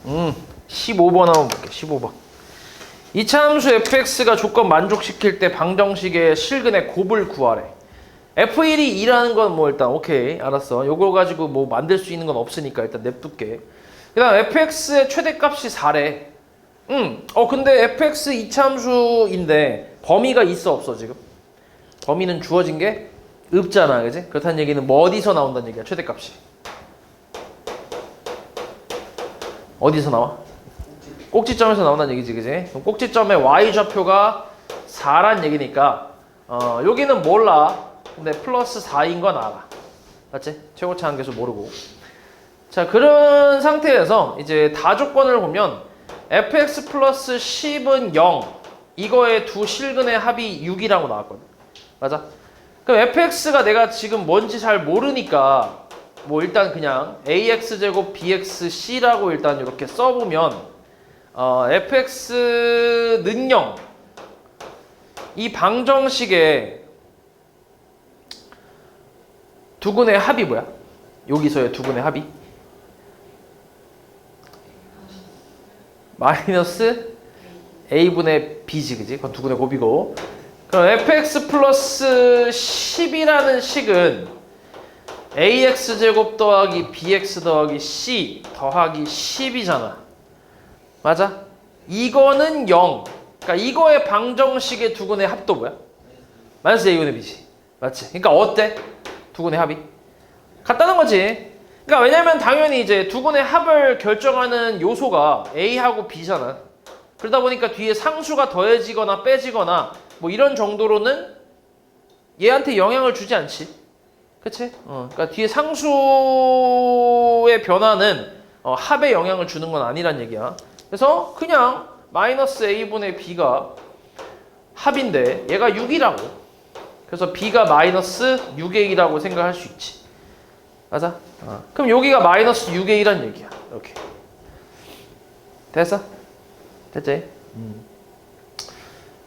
15번 한번 볼게. 15번. 이차 함수 fx가 조건 만족시킬 때 방정식의 실근의 곱을 구하래. f1이 2라는 건 뭐 일단 오케이 알았어. 요거 가지고 뭐 만들 수 있는 건 없으니까 일단 냅둘게. 그 다음 fx의 최대값이 4래. 근데 fx 이차 함수인데 범위가 있어 없어 지금? 범위는 주어진 게 없잖아, 그지? 그렇다는 얘기는 뭐 어디서 나온다는 얘기야, 최대값이? 어디서 나와? 꼭지점에서 나온다는 얘기지, 그지? 그럼 꼭지점의 y좌표가 4란 얘기니까 여기는 몰라. 근데 플러스 4인 건 알아. 맞지? 최고차 한계수 모르고. 자, 그런 상태에서 이제 다조건을 보면 fx 플러스 10은 0. 이거의 두 실근의 합이 6이라고 나왔거든. 맞아? 그럼 fx가 내가 지금 뭔지 잘 모르니까 뭐 일단 그냥 ax제곱 bxc라고 일단 이렇게 써보면 fx는 0. 이 방정식의 두근의 합이 뭐야? 여기서의 두근의 합이? 마이너스 a분의 b지, 그지? 그건 두근의 곱이고. 그럼 fx 플러스 10이라는 식은 ax제곱 더하기 bx 더하기 c 더하기 10이잖아. 맞아? 이거는 0. 그러니까 이거의 방정식의 두근의 합도 뭐야? 마이너스 a분의 b지. 맞지? 그러니까 어때? 두근의 합이? 같다는 거지. 그러니까 왜냐면 당연히 이제 두근의 합을 결정하는 요소가 a하고 b잖아. 그러다 보니까 뒤에 상수가 더해지거나 빼지거나 뭐 이런 정도로는 얘한테 영향을 주지 않지. 그치? 그러니까 뒤에 상수의 변화는 합에 영향을 주는 건 아니란 얘기야. 그래서 그냥 마이너스 a분의 b가 합인데 얘가 6이라고. 그래서 b가 마이너스 6a라고 생각할 수 있지. 맞아? 그럼 여기가 마이너스 6a란 얘기야. 이렇게. 됐어? 됐지?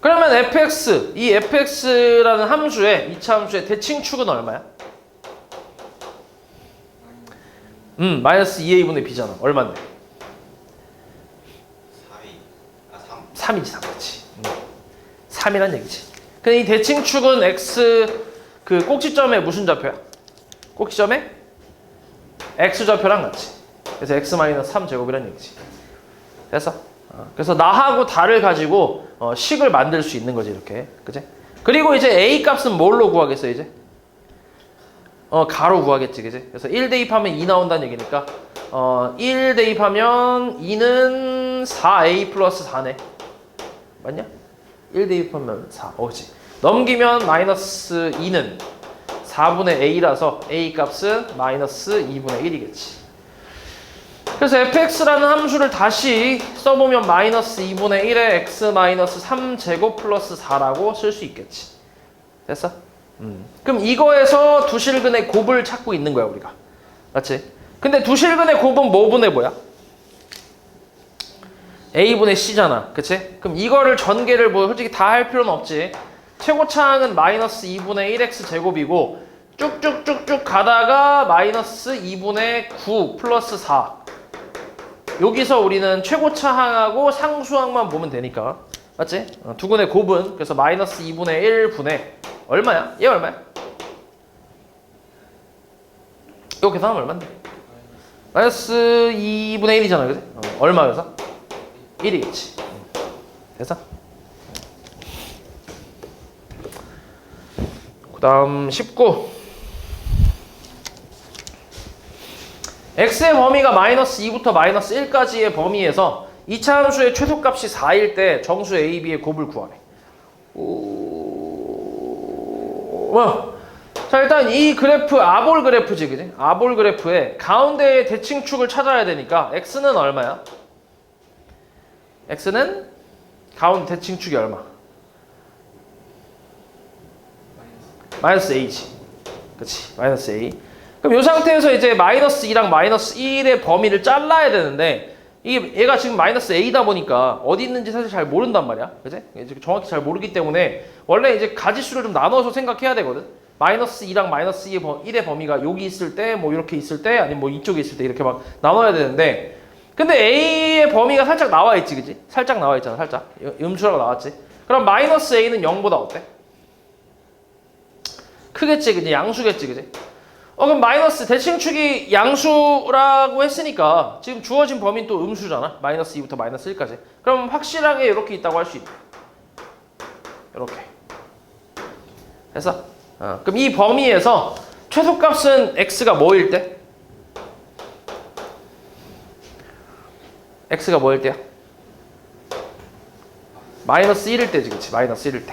그러면 fx, 이 fx라는 함수의 2차 함수의 대칭축은 얼마야? 마이너스 2a분의 b잖아. 얼마인데? 3이지, 3. 그렇지. 3이란 얘기지. 근데 이 대칭축은 x 그 꼭지점에 무슨 좌표야? 꼭지점에 x좌표랑 같이. 그래서 x 마이너스 3 제곱이란 얘기지. 됐어? 그래서 나하고 다를 가지고 식을 만들 수 있는 거지, 이렇게. 그치? 그리고 이제 a 값은 뭘로 구하겠어, 이제? 가로 구하겠지, 그치? 그래서 1 대입하면 2 나온다는 얘기니까 1 대입하면 2는 4a 플러스 4네. 맞냐? 1 대입하면 4. 그치? 넘기면 마이너스 2는 4분의 a라서 a 값은 마이너스 2분의 1이겠지. 그래서 fx라는 함수를 다시 써보면 마이너스 2분의 1에 x 마이너스 3제곱 플러스 4라고 쓸 수 있겠지. 됐어? 그럼 이거에서 두실근의 곱을 찾고 있는 거야, 우리가. 맞지? 근데 두실근의 곱은 뭐분의 뭐야? a분의 c잖아. 그치? 그럼 이거를 전개를 뭐 솔직히 다 할 필요는 없지. 최고차항은 마이너스 2분의 1x 제곱이고 쭉쭉쭉쭉 가다가 마이너스 2분의 9 플러스 4. 여기서 우리는 최고차항하고 상수항만 보면 되니까. 맞지? 두근의 곱은 그래서 마이너스 2분의 1분의 얼마야? 얘 얼마야? 이거 계산하면 얼마인데? 마이너스 2분의 1이잖아, 그지? 얼마 그래서? 1이겠지. 됐어? 그 다음 19. x의 범위가 마이너스 2부터 마이너스 1까지의 범위에서 2차 함수의 최소값이 4일 때 정수 a, b의 곱을 구하래. 자, 일단 이 그래프 아볼 그래프지, 그지? 아볼 그래프에 가운데의 대칭축을 찾아야 되니까 x는 얼마야? x는 가운데 대칭축이 얼마? 마이너스 a지. 그치? 마이너스 a. 그럼 이 상태에서 이제 마이너스 2랑 마이너스 1의 범위를 잘라야 되는데 이게 얘가 지금 마이너스 a다 보니까 어디 있는지 사실 잘 모른단 말이야. 그치? 정확히 잘 모르기 때문에 원래 이제 가지수를 좀 나눠서 생각해야 되거든. 마이너스 2랑 마이너스 1의 범위가 여기 있을 때, 뭐 이렇게 있을 때, 아니면 뭐 이쪽에 있을 때 이렇게 막 나눠야 되는데 근데 A의 범위가 살짝 나와 있지, 그지? 살짝 나와 있잖아, 살짝. 음수라고 나왔지. 그럼 마이너스 A는 0보다 어때? 크겠지, 그지? 양수겠지, 그지? 그럼 마이너스 대칭축이 양수라고 했으니까 지금 주어진 범위는 또 음수잖아. 마이너스 2부터 마이너스 1까지. 그럼 확실하게 이렇게 있다고 할 수 있다. 이렇게. 됐어? 그럼 이 범위에서 최소값은 x가 뭐일 때? x가 뭐일 때야? 마이너스 1일 때지, 그치? 마이너스 1일 때.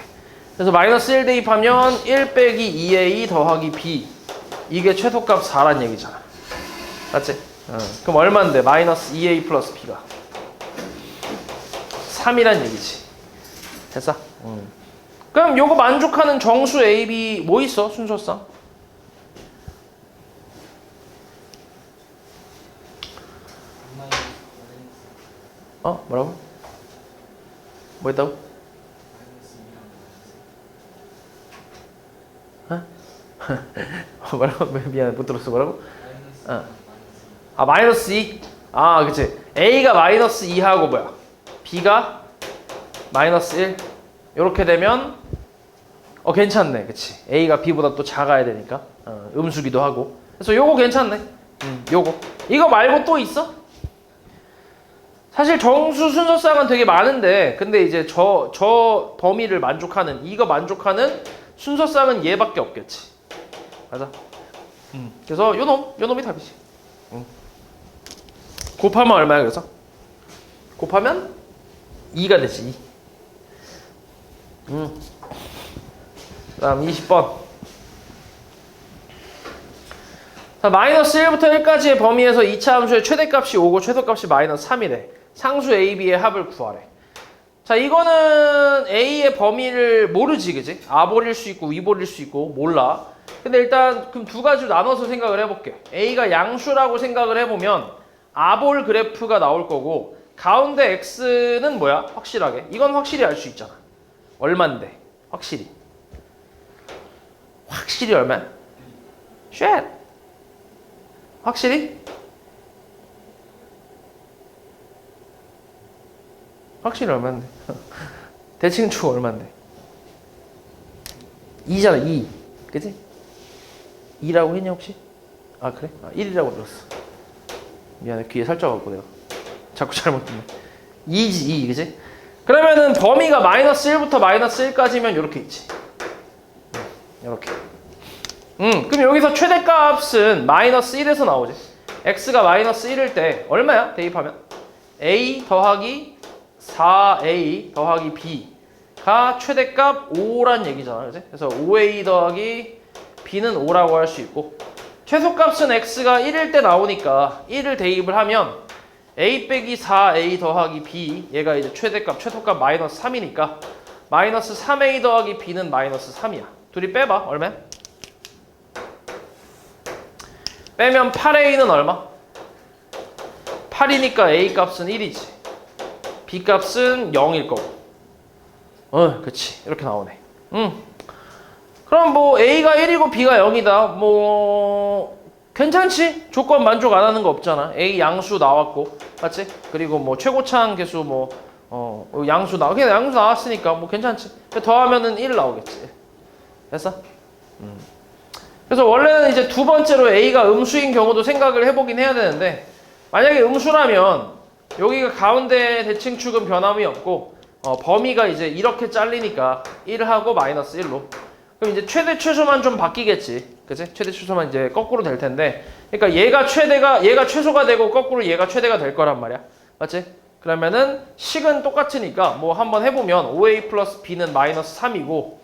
그래서 마이너스 1 대입하면 1 빼기 2a 더하기 b. 이게 최소값 4란 얘기잖아. 맞지? 그럼 얼만데? 마이너스 2a 플러스 b가 3이란 얘기지. 됐어? 그럼 요거 만족하는 정수 a, b 뭐 있어? 순서상? 뭐라고? 뭐 했다고? 뭐라고? 미안해, 못 들었어. 뭐라고? 마이너스 2? 그치. A가 마이너스 2하고 뭐야? B가 마이너스 1? 요렇게 되면 괜찮네. 그치. A가 B보다 또 작아야 되니까. 음수기도 하고. 그래서 요거 괜찮네. 요거. 이거 말고 또 있어? 사실 정수 순서상은 되게 많은데 근데 이제 저 범위를 만족하는 이거 만족하는 순서상은 얘밖에 없겠지. 맞아. 그래서 요놈이 답이지. 곱하면 얼마야? 그래서 곱하면 2가 되지. 2. 그다음 20번. 자, 마이너스 1부터 1까지의 범위에서 2차 함수의 최대값이 5고 최소값이 마이너스 3이래. 상수 A, B의 합을 구하래. 자, 이거는 A의 범위를 모르지, 그지? 아볼일 수 있고 위볼일 수 있고 몰라. 근데 일단 그럼 두 가지로 나눠서 생각을 해볼게. A가 양수라고 생각을 해보면 아볼 그래프가 나올 거고 가운데 X는 뭐야? 확실하게. 이건 확실히 알 수 있잖아. 얼만데? 확실히. 확실히 얼마야? 쉣! 확실히? 확실히 얼만데? 대칭축 얼만데? 2잖아, 2. 그치? 2라고 했냐 혹시? 그래? 1이라고 들었어. 미안해, 귀에 살짝 왔고 내가 자꾸 잘못 듣네. 2지, 2, 그치? 그러면은 범위가 마이너스 1부터 마이너스 1까지면 이렇게 있지. 이렇게. 그럼 여기서 최대값은 마이너스 1에서 나오지. x가 마이너스 1일 때 얼마야? 대입하면 a 더하기 4a 더하기 b가 최대값 5란 얘기잖아. 그치? 그래서 5a 더하기 b는 5라고 할 수 있고 최소값은 x가 1일 때 나오니까 1을 대입을 하면 a 빼기 4a 더하기 b 얘가 이제 최대값, 최소값 마이너스 3이니까 마이너스 3a 더하기 b는 마이너스 3이야. 둘이 빼봐. 얼마야? 빼면 8a는 얼마? 8이니까 a 값은 1이지. b 값은 0일 거고. 그치. 이렇게 나오네. 그럼 뭐 a가 1이고 b가 0이다. 뭐 괜찮지? 조건 만족 안 하는 거 없잖아. a 양수 나왔고, 맞지? 그리고 뭐 최고차항 계수 뭐 양수 그냥 양수 나왔으니까 뭐 괜찮지. 더하면은 1 나오겠지. 됐어? 그래서 원래는 이제 두 번째로 a가 음수인 경우도 생각을 해보긴 해야 되는데 만약에 음수라면 여기가 가운데 대칭축은 변함이 없고 범위가 이제 이렇게 잘리니까 1하고 마이너스 1로 그럼 이제 최대 최소만 좀 바뀌겠지. 그치? 최대 최소만 이제 거꾸로 될 텐데 그러니까 얘가 최소가 되고 거꾸로 얘가 최대가 될 거란 말이야. 맞지? 그러면은 식은 똑같으니까 뭐 한번 해보면 5a 플러스 b는 마이너스 3이고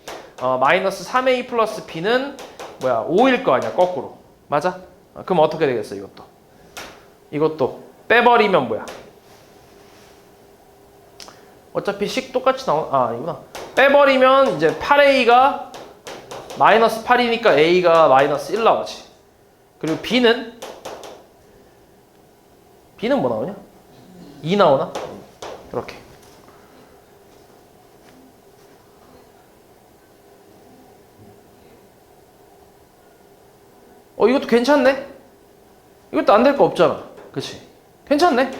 마이너스 3a 플러스 b는 뭐야 5일 거 아니야 거꾸로. 맞아? 그럼 어떻게 되겠어 이것도 빼버리면 뭐야? 어차피 식 똑같이 이구나. 빼버리면 이제 8a가 마이너스 8이니까 a가 마이너스 1 나오지. 그리고 b는 뭐 나오냐? 2 나오나? 이렇게. 이것도 괜찮네? 이것도 안 될 거 없잖아. 그치? 괜찮네?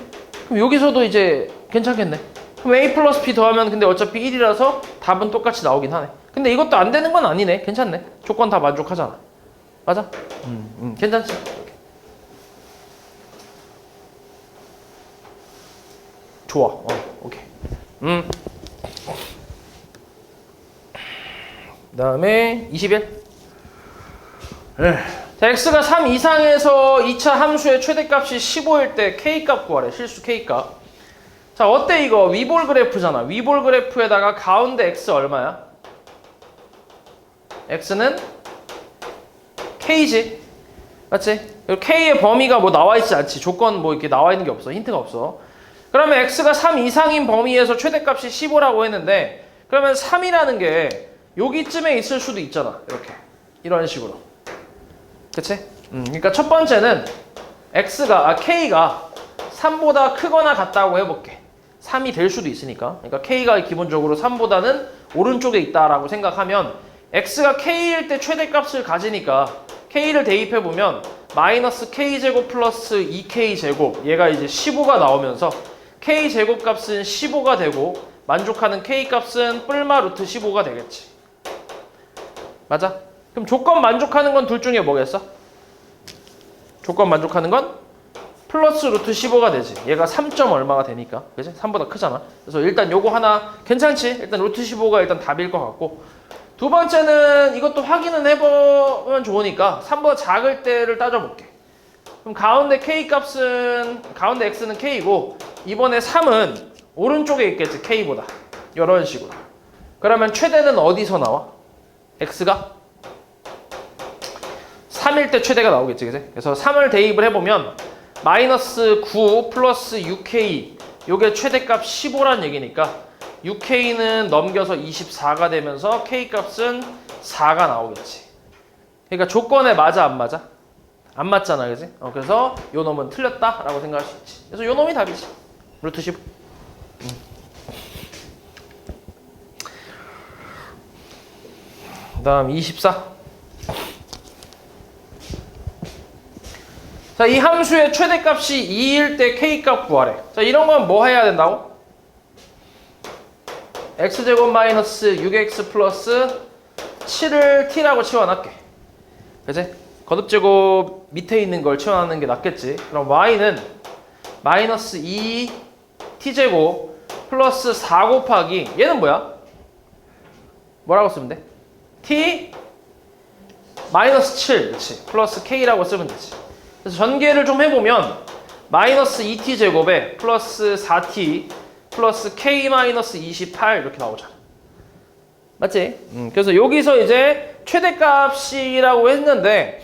그럼 여기서도 이제 괜찮겠네. 그럼 A 플러스 B 더하면 근데 어차피 1이라서 답은 똑같이 나오긴 하네. 근데 이것도 안 되는 건 아니네. 괜찮네. 조건 다 만족하잖아. 맞아? 괜찮지? 좋아. 오케이. 그 다음에 21. 자, x가 3 이상에서 2차 함수의 최대값이 15일 때 k값 구하래. 실수 k값. 자, 어때 이거? 위볼 그래프잖아. 위볼 그래프에다가 가운데 x 얼마야? x는 k지. 맞지? k의 범위가 뭐 나와 있지 않지. 조건 뭐 이렇게 나와 있는 게 없어. 힌트가 없어. 그러면 x가 3 이상인 범위에서 최대값이 15라고 했는데, 그러면 3이라는 게 여기쯤에 있을 수도 있잖아. 이렇게. 이런 식으로. 그치? 그러니까 첫 번째는 k가 3보다 크거나 같다고 해볼게. 3이 될 수도 있으니까. 그러니까 k가 기본적으로 3보다는 오른쪽에 있다라고 생각하면 x가 k일 때 최대값을 가지니까 k를 대입해보면 마이너스 k제곱 플러스 2k제곱, 얘가 이제 15가 나오면서 k제곱 값은 15가 되고 만족하는 k값은 뿔마 루트 15가 되겠지. 맞아? 그럼 조건 만족하는 건 둘 중에 뭐겠어? 조건 만족하는 건 플러스 루트 15가 되지. 얘가 3. 얼마가 되니까. 그치? 3보다 크잖아. 그래서 일단 요거 하나 괜찮지? 일단 루트 15가 일단 답일 것 같고, 두 번째는 이것도 확인은 해보면 좋으니까 3보다 작을 때를 따져볼게. 그럼 가운데 x는 k이고 이번에 3은 오른쪽에 있겠지. k보다. 이런 식으로. 그러면 최대는 어디서 나와? x가 3일 때 최대가 나오겠지. 그치? 그래서 3을 대입을 해보면 마이너스 9 플러스 6k, 요게 최대값 15란 얘기니까 6k는 넘겨서 24가 되면서 k값은 4가 나오겠지. 그러니까 조건에 맞아 안 맞아? 안 맞잖아. 그지? 그래서 요 놈은 틀렸다라고 생각할 수 있지. 그래서 요 놈이 답이지. 루트 15. 그 다음 24. 자, 이 함수의 최대값이 2일 때 k값 구하래. 자, 이런 건 뭐 해야 된다고? x제곱 마이너스 6x 플러스 7을 t라고 치워놨게. 그치? 거듭제곱 밑에 있는 걸 치워놨는 게 낫겠지. 그럼 y는 마이너스 2t제곱 플러스 4 곱하기, 얘는 뭐야? 뭐라고 쓰면 돼? t 마이너스 7, 그치? 플러스 k라고 쓰면 되지. 그래서 전개를 좀 해보면 마이너스 2t제곱에 플러스 4t 플러스 k 마이너스 28 이렇게 나오잖아. 맞지? 그래서 여기서 이제 최대값이라고 했는데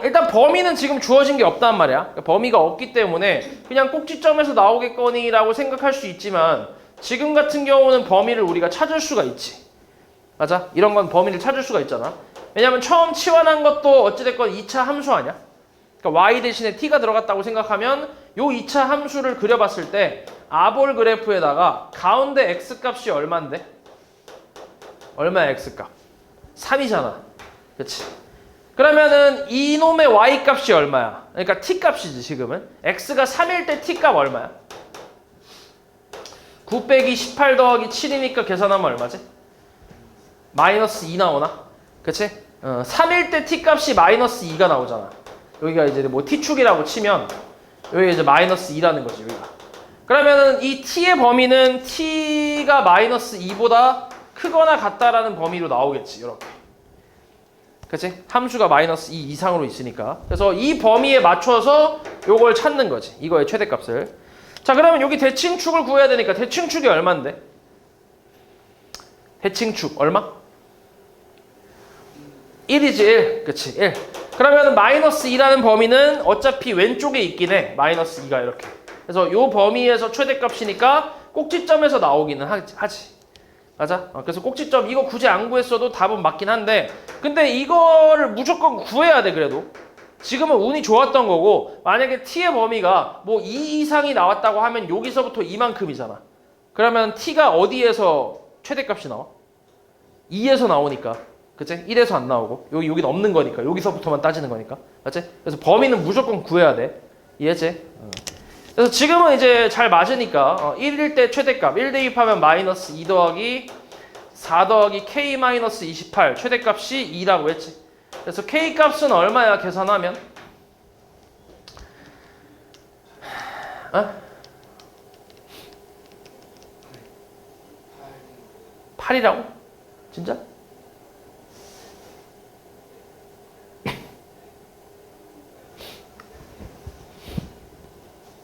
일단 범위는 지금 주어진 게 없단 말이야. 그러니까 범위가 없기 때문에 그냥 꼭지점에서 나오겠거니라고 생각할 수 있지만 지금 같은 경우는 범위를 우리가 찾을 수가 있지. 맞아? 이런 건 범위를 찾을 수가 있잖아. 왜냐면 처음 치환한 것도 어찌됐건 2차 함수 아니야? 그러니까 y 대신에 t가 들어갔다고 생각하면 요 2차 함수를 그려봤을 때 아볼 그래프에다가 가운데 x값이 얼만데? 얼마야 x값? 3이잖아. 그치? 그러면은 이놈의 y값이 얼마야? 그러니까 t값이지 지금은. x가 3일 때 t값 얼마야? 9 빼기 18 더하기 7이니까 계산하면 얼마지? 마이너스 2 나오나? 그치? 3일 때 t값이 마이너스 2가 나오잖아. 여기가 이제 뭐 t축이라고 치면 여기 이제 마이너스 2라는 거지 여기가. 그러면은 이 t의 범위는 t가 마이너스 2보다 크거나 같다라는 범위로 나오겠지. 이렇게. 그치? 함수가 마이너스 2 이상으로 있으니까. 그래서 이 범위에 맞춰서 요걸 찾는 거지. 이거의 최대값을. 자, 그러면 여기 대칭축을 구해야 되니까 대칭축이 얼만데? 대칭축 얼마? 1이지 1. 그치? 1. 그러면 마이너스 2라는 범위는 어차피 왼쪽에 있긴 해. 마이너스 2가 이렇게. 그래서 요 범위에서 최대값이니까 꼭지점에서 나오기는 하지. 맞아? 그래서 꼭지점 이거 굳이 안 구했어도 답은 맞긴 한데, 근데 이거를 무조건 구해야 돼. 그래도 지금은 운이 좋았던 거고, 만약에 t의 범위가 뭐 2 이상이 나왔다고 하면 여기서부터 이만큼이잖아. 그러면 t가 어디에서 최대값이 나와? 2에서 나오니까. 그치? 1에서 안 나오고 여기는 없는 거니까 여기서부터만 따지는 거니까. 맞지? 그래서 범위는 무조건 구해야 돼. 이해지? 그래서 지금은 이제 잘 맞으니까 1일 때 최대값 1 대입하면 마이너스 2 더하기 4 더하기 k 마이너스 28 최대값이 2라고 했지. 그래서 k 값은 얼마야 계산하면? 어? 8이라고? 진짜?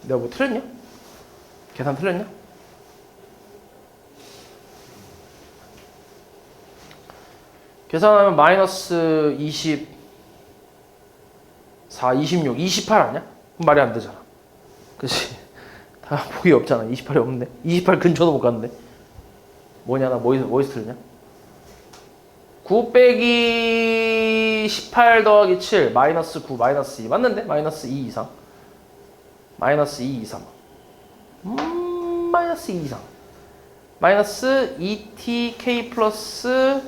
내가 뭐 틀렸냐? 계산 틀렸냐? 계산하면 마이너스 24, 26, 28 아니야? 말이 안 되잖아. 그치? 다 보기 없잖아. 28이 없는데. 28 근처도 못 갔는데. 뭐냐? 나 뭐에서 틀렸냐? 9 빼기 18 더하기 7 마이너스 9 마이너스 2 맞는데? 마이너스 2 이상. 마이너스 2 이상. 마이너스 2 이상. 마이너스 2t k 플러스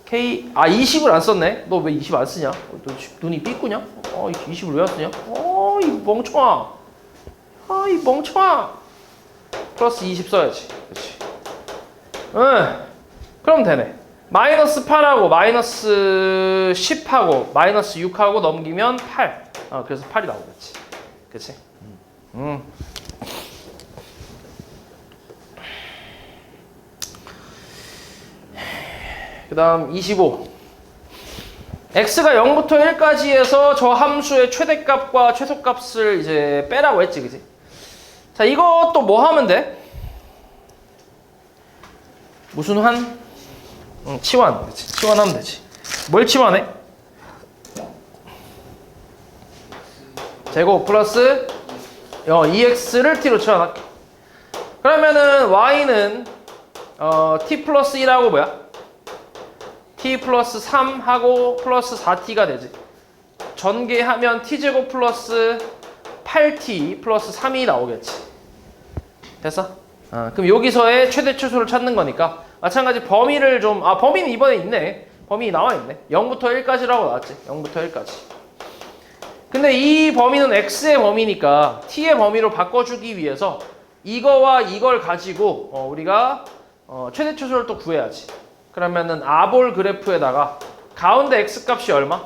k 20을 안 썼네. 너 왜 20 안 쓰냐? 너 눈이 삐꾸냐? 20을 왜 안 쓰냐? 이 멍청아. 이 멍청아. 플러스 20 써야지. 그렇지. 그럼 되네. 마이너스 8하고 마이너스 10하고 마이너스 6하고 넘기면 8. 그래서 8이 나오겠지. 그치? 그 다음 25. x가 0부터 1까지 해서 저 함수의 최대값과 최소값을 이제 빼라고 했지, 그치? 자, 이것도 뭐 하면 돼? 무슨 환? 치환. 그치? 치환하면 되지. 뭘 치환해? 제곱 플러스 2x를 t로 치환할게. 그러면은 y는 t 플러스 1하고 뭐야? t 플러스 3하고 플러스 4t가 되지. 전개하면 t제곱 플러스 8t 플러스 3이 나오겠지. 됐어? 그럼 여기서의 최대 최소를 찾는 거니까 마찬가지 범위를 좀 범위는 이번에 있네. 범위 나와 있네. 0부터 1까지라고 나왔지. 0부터 1까지. 근데 이 범위는 x의 범위니까 t의 범위로 바꿔주기 위해서 이거와 이걸 가지고 우리가 최대 최소를 또 구해야지. 그러면은 아볼 그래프에다가 가운데 x 값이 얼마?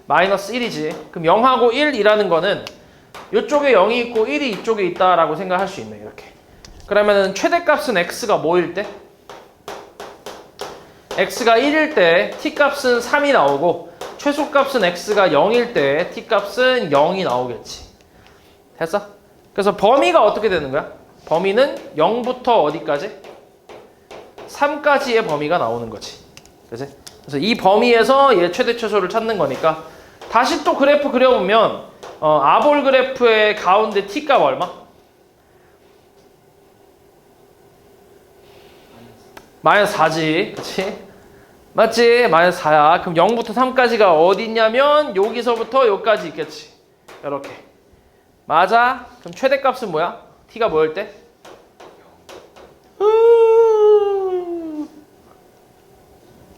마이너스 1이지. 그럼 0하고 1이라는 거는 이쪽에 0이 있고 1이 이쪽에 있다라고 생각할 수 있네. 이렇게. 그러면은 최대값은 x가 뭐일 때? x가 1일 때 t값은 3이 나오고 최소값은 x가 0일 때 t값은 0이 나오겠지. 됐어? 그래서 범위가 어떻게 되는 거야? 범위는 0부터 어디까지? 3까지의 범위가 나오는 거지. 그치? 그래서 이 범위에서 얘 최대 최소를 찾는 거니까 다시 또 그래프 그려보면 아볼 그래프의 가운데 t값 얼마? 마이너스 4지. 그치? 맞지? 마이너스 4야. 그럼 0부터 3까지가 어디 있냐면 여기서부터 여기까지 있겠지. 이렇게. 맞아? 그럼 최대값은 뭐야? t가 뭐일 때?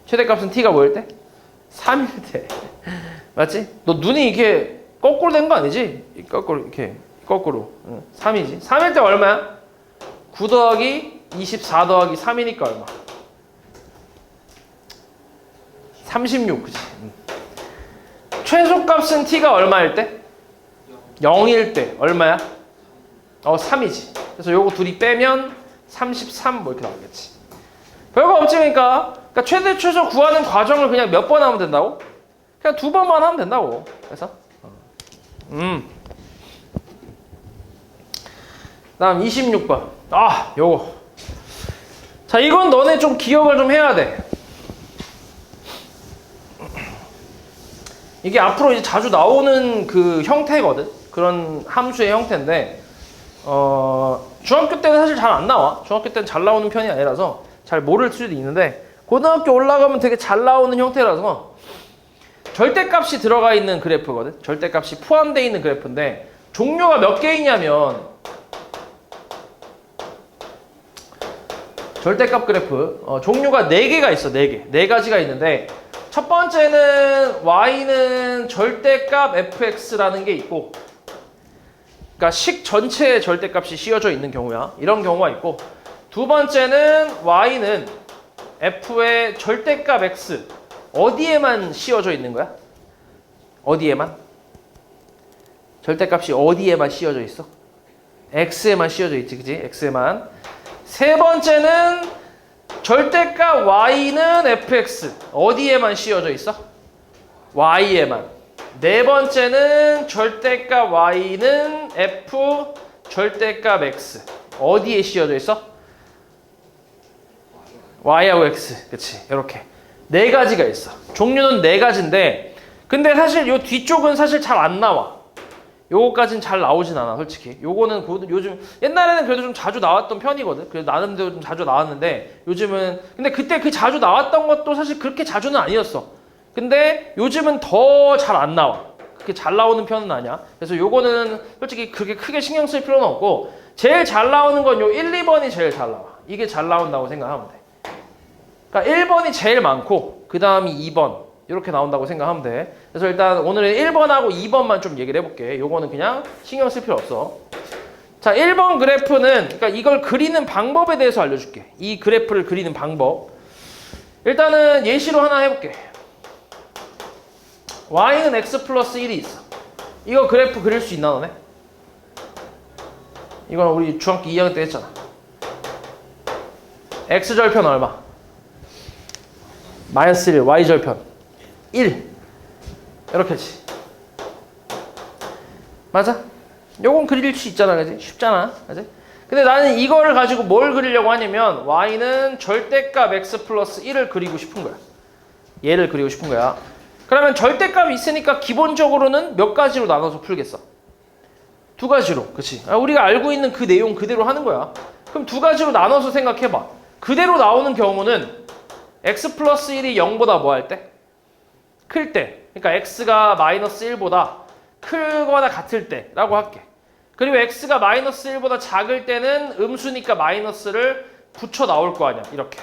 최대값은 t가 뭐일 때? 3일 때. 맞지? 너 눈이 이렇게 거꾸로 된 거 아니지? 거꾸로 이렇게 거꾸로. 3이지. 3일 때 얼마야? 9 더하기 24 더하기 3이니까 얼마? 36. 그치? 최소값은 t가 얼마일 때? 0일 때 얼마야? 3이지. 그래서 요거 둘이 빼면 33 뭐 이렇게 나오겠지. 별거 없지. 그러니까 최대 최소 구하는 과정을 그냥 몇 번 하면 된다고? 그냥 2번만 하면 된다고. 그래서 다음 26번. 요거. 자, 이건 너네 좀 기억을 좀 해야 돼. 이게 앞으로 이제 자주 나오는 그 형태거든. 그런 함수의 형태인데 중학교 때는 사실 잘 안 나와. 중학교 때는 잘 나오는 편이 아니라서 잘 모를 수도 있는데 고등학교 올라가면 되게 잘 나오는 형태라서 절대값이 들어가 있는 그래프거든. 절대값이 포함되어 있는 그래프인데 종류가 몇 개 있냐면 절대값 그래프 종류가 4개가 있어. 4개. 4가지가 있는데 첫 번째는 y는 절대값 fx라는 게 있고 그러니까 식 전체의 절대값이 씌워져 있는 경우야. 이런 경우가 있고, 두 번째는 y는 f의 절대값 x 어디에만 씌워져 있는 거야? 어디에만? 절대값이 어디에만 씌워져 있어? x에만 씌워져 있지, 그지? x에만. 세 번째는 절대값 y는 fx 어디에만 씌워져 있어? y에만. 네 번째는 절대값 y는 f 절대값 x 어디에 씌워져 있어? y하고 x. 그치? 이렇게 네 가지가 있어. 종류는 네 가지인데, 근데 사실 요 뒤쪽은 사실 잘 안 나와. 요거까진 잘 나오진 않아, 솔직히. 요거는 요즘 옛날에는 그래도 좀 자주 나왔던 편이거든. 그래도 나름대로 좀 자주 나왔는데 요즘은, 근데 그때 그 자주 나왔던 것도 사실 그렇게 자주는 아니었어. 근데 요즘은 더 잘 안 나와. 그렇게 잘 나오는 편은 아니야. 그래서 요거는 솔직히 그렇게 크게 신경 쓸 필요는 없고, 제일 잘 나오는 건 요 1, 2번이 제일 잘 나와. 이게 잘 나온다고 생각하면 돼. 그러니까 1번이 제일 많고 그 다음이 2번 이렇게 나온다고 생각하면 돼. 그래서 일단 오늘은 1번하고 2번만 좀 얘기를 해볼게. 요거는 그냥 신경 쓸 필요 없어. 자, 1번 그래프는, 그러니까 이걸 그리는 방법에 대해서 알려줄게. 이 그래프를 그리는 방법. 일단은 예시로 하나 해볼게. y는 x 플러스 1이 있어. 이거 그래프 그릴 수 있나 너네? 이건 우리 중학교 2학년 때 했잖아. x절편 얼마? 마이너스 1, y절편 1. 이렇게 하지. 맞아? 요건 그릴 수 있잖아, 그지? 쉽잖아, 그지? 근데 나는 이거를 가지고 뭘 그리려고 하냐면 y는 절대값 x 플러스 1을 그리고 싶은 거야. 얘를 그리고 싶은 거야. 그러면 절대값이 있으니까 기본적으로는 몇 가지로 나눠서 풀겠어? 두 가지로, 그치? 우리가 알고 있는 그 내용 그대로 하는 거야. 그럼 두 가지로 나눠서 생각해봐. 그대로 나오는 경우는 x 플러스 1이 0보다 뭐 할 때? 클 때. 그러니까 x가 마이너스 1보다 크거나 같을 때라고 할게. 그리고 x가 마이너스 1보다 작을 때는 음수니까 마이너스를 붙여 나올 거 아니야. 이렇게.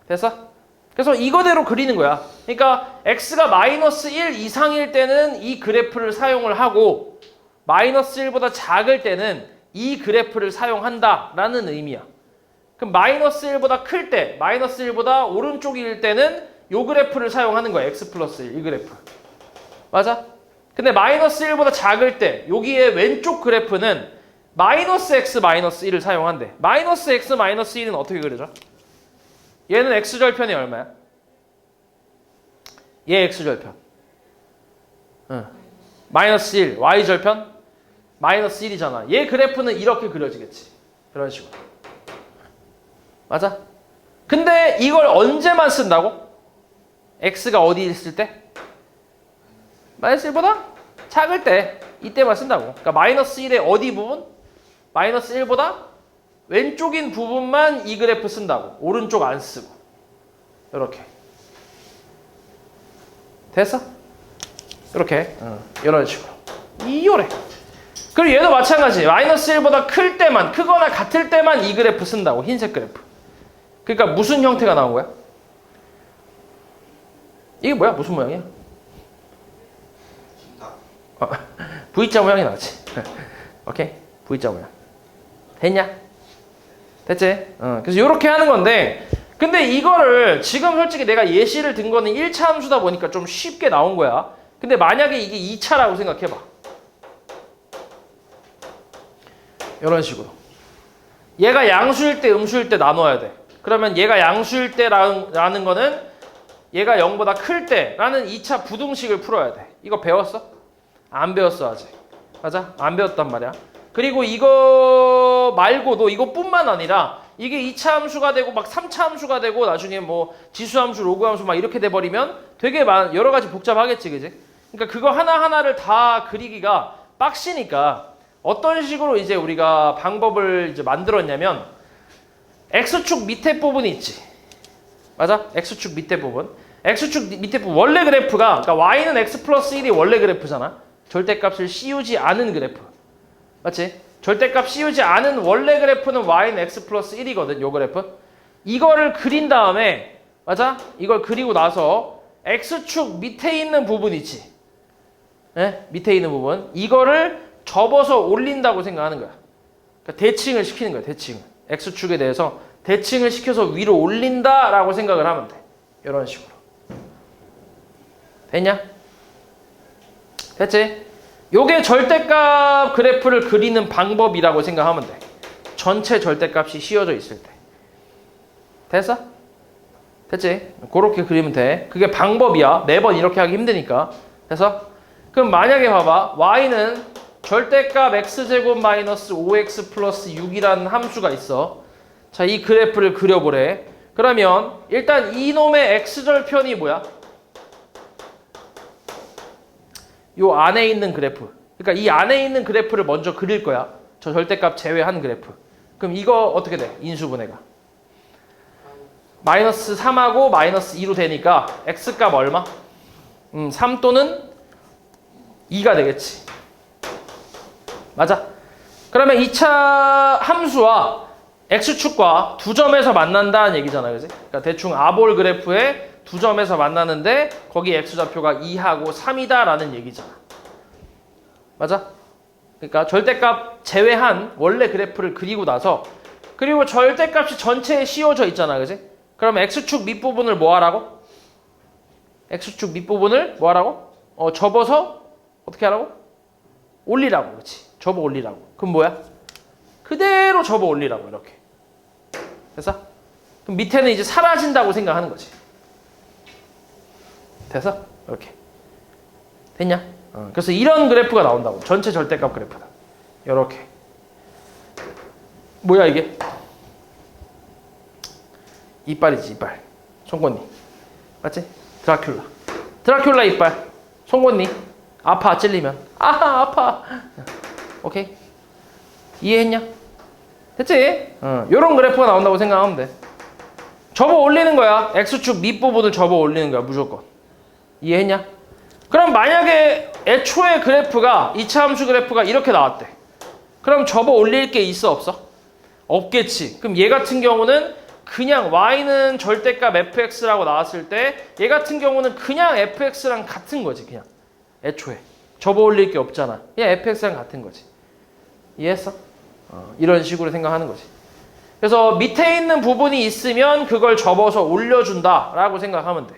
됐어? 그래서 이거대로 그리는 거야. 그러니까 x가 마이너스 1 이상일 때는 이 그래프를 사용을 하고, 마이너스 1보다 작을 때는 이 그래프를 사용한다라는 의미야. 그럼 마이너스 1보다 클 때, 마이너스 1보다 오른쪽일 때는 이 그래프를 사용하는 거야. x 플러스 1, 이 그래프. 맞아? 근데 마이너스 1보다 작을 때 여기에 왼쪽 그래프는 마이너스 x 마이너스 1을 사용한대. 마이너스 x 마이너스 1은 어떻게 그려져? 얘는 x절편이 얼마야? 얘 x절편. 응. 마이너스 1, y절편? 마이너스 1이잖아. 얘 그래프는 이렇게 그려지겠지. 그런 식으로. 맞아? 근데 이걸 언제만 쓴다고? x가 어디 있을 때? 마이너스 1보다 작을 때. 이때만 쓴다고. 그러니까 마이너스 1의 어디 부분? 마이너스 1보다 왼쪽인 부분만 이 그래프 쓴다고. 오른쪽 안 쓰고. 이렇게. 됐어? 이렇게. 이런 식으로. 이요래. 그리고 얘도 마찬가지. 마이너스 1보다 클 때만, 크거나 같을 때만 이 그래프 쓴다고. 흰색 그래프. 그러니까 무슨 형태가 나온 거야? 이게 뭐야? 무슨 모양이야? V자 모양이 나왔지. 오케이? V자 모양. 됐냐? 됐지? 그래서 이렇게 하는 건데, 근데 이거를 지금 솔직히 내가 예시를 든 거는 1차 함수다 보니까 좀 쉽게 나온 거야. 근데 만약에 이게 2차라고 생각해봐. 이런 식으로. 얘가 양수일 때 음수일 때 나눠야 돼. 그러면 얘가 양수일 때라는 거는 얘가 0보다 클 때라는 2차 부등식을 풀어야 돼. 이거 배웠어? 안 배웠어 아직. 맞아? 안 배웠단 말이야. 그리고 이거 말고도 이것뿐만 아니라 이게 2차 함수가 되고 막 3차 함수가 되고 나중에 뭐 지수함수, 로그함수 막 이렇게 돼버리면 되게 여러 가지 복잡하겠지, 그지? 그러니까 그거 하나하나를 다 그리기가 빡시니까 어떤 식으로 이제 우리가 방법을 이제 만들었냐면, X축 밑에 부분이 있지. 맞아? X축 밑에 부분. X축 밑에 부분. 원래 그래프가, 그러니까 Y는 X 플러스 1이 원래 그래프잖아. 절대값을 씌우지 않은 그래프. 맞지? 절대값 씌우지 않은 원래 그래프는 Y는 X 플러스 1이거든. 요 그래프. 이거를 그린 다음에, 맞아? 이걸 그리고 나서 X축 밑에 있는 부분 있지. 네? 밑에 있는 부분. 이거를 접어서 올린다고 생각하는 거야. 그러니까 대칭을 시키는 거야. 대칭. x축에 대해서 대칭을 시켜서 위로 올린다라고 생각을 하면 돼. 이런 식으로. 됐냐? 됐지? 요게 절대값 그래프를 그리는 방법이라고 생각하면 돼. 전체 절대값이 씌워져 있을 때. 됐어? 됐지? 그렇게 그리면 돼. 그게 방법이야. 매번 이렇게 하기 힘드니까. 됐어? 그럼 만약에 봐봐. y는 절대값 x제곱 마이너스 5x 플러스 6이라는 함수가 있어. 자, 이 그래프를 그려보래. 그러면 일단 이놈의 x절편이 뭐야? 요 안에 있는 그래프. 그러니까 이 안에 있는 그래프를 먼저 그릴 거야. 저 절대값 제외한 그래프. 그럼 이거 어떻게 돼? 인수분해가. 마이너스 3하고 마이너스 2로 되니까 x값 얼마? 3 또는 2가 되겠지. 맞아? 그러면 2차 함수와 x축과 두 점에서 만난다는 얘기잖아. 그지? 그러니까 대충 아볼 그래프에 두 점에서 만나는데 거기 x좌표가 2하고 3이다 라는 얘기잖아. 맞아? 그러니까 절대값 제외한 원래 그래프를 그리고 나서 그리고 절대값이 전체에 씌워져 있잖아. 그지? 그러면 x축 밑부분을 뭐 하라고? x축 밑부분을 뭐 하라고? 접어서 어떻게 하라고? 올리라고. 그렇지? 접어 올리라고. 그럼 뭐야? 그대로 접어 올리라고. 이렇게. 됐어? 그럼 밑에는 이제 사라진다고 생각하는 거지. 됐어? 이렇게. 됐냐? 그래서 이런 그래프가 나온다고. 전체 절대값 그래프다. 이렇게. 뭐야 이게? 이빨이지, 이빨. 송곳니. 맞지? 드라큘라. 드라큘라 이빨. 송곳니. 아파, 찔리면. 아하, 아파. 오케이? 이해했냐? 됐지? 요런 그래프가 나온다고 생각하면 돼. 접어 올리는 거야. x축 밑부분을 접어 올리는 거야, 무조건. 이해했냐? 그럼 만약에 애초에 그래프가 2차 함수 그래프가 이렇게 나왔대. 그럼 접어 올릴 게 있어, 없어? 없겠지. 그럼 얘 같은 경우는 그냥 y는 절대값 fx라고 나왔을 때 얘 같은 경우는 그냥 fx랑 같은 거지. 그냥 애초에 접어 올릴 게 없잖아. 그냥 fx랑 같은 거지. 이해했어? 이런 식으로 생각하는 거지. 그래서 밑에 있는 부분이 있으면 그걸 접어서 올려준다 라고 생각하면 돼.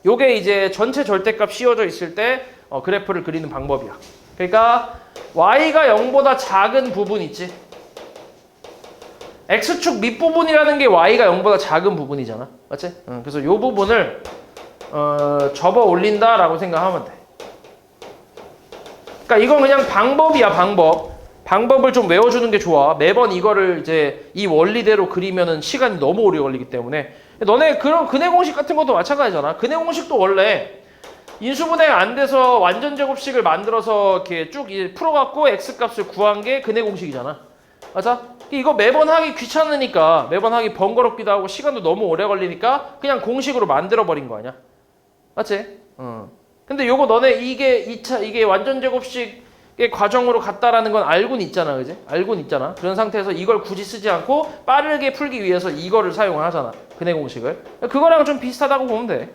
요게 이제 전체 절대값 씌워져 있을 때 그래프를 그리는 방법이야. 그러니까 y가 0보다 작은 부분 있지. x축 밑부분이라는 게 y가 0보다 작은 부분이잖아. 맞지? 그래서 요 부분을 접어 올린다 라고 생각하면 돼. 그러니까 이건 그냥 방법이야. 방법을 좀 외워주는 게 좋아. 매번 이거를 이제 이 원리대로 그리면은 시간이 너무 오래 걸리기 때문에. 너네 그런 근해 공식 같은 것도 마찬가지잖아. 근해 공식도 원래 인수분해가 안 돼서 완전 제곱식을 만들어서 이렇게 쭉 풀어갖고 x 값을 구한 게 근해 공식이잖아. 맞아? 이거 매번 하기 귀찮으니까, 매번 하기 번거롭기도 하고 시간도 너무 오래 걸리니까 그냥 공식으로 만들어 버린 거 아니야? 맞지? 근데 요거 너네 이게 완전 제곱식의 과정으로 갔다라는 건 알고는 있잖아. 그지? 알고는 있잖아. 그런 상태에서 이걸 굳이 쓰지 않고 빠르게 풀기 위해서 이거를 사용을 하잖아. 근해 공식을. 그거랑 좀 비슷하다고 보면 돼.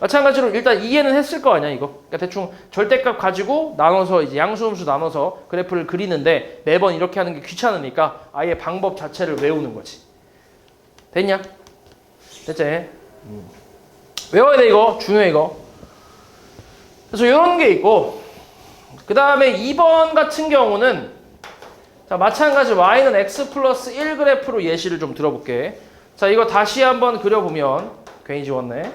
마찬가지로 일단 이해는 했을 거 아니야, 이거. 그러니까 대충 절대값 가지고 나눠서 이제 양수음수 나눠서 그래프를 그리는데 매번 이렇게 하는 게 귀찮으니까 아예 방법 자체를 외우는 거지. 됐냐? 됐지? 외워야 돼, 이거. 중요해, 이거. 그래서 이런 게 있고, 그 다음에 2번 같은 경우는 자, 마찬가지 y는 x 플러스 1 그래프로 예시를 좀 들어볼게. 자, 이거 다시 한번 그려보면 괜히 지웠네.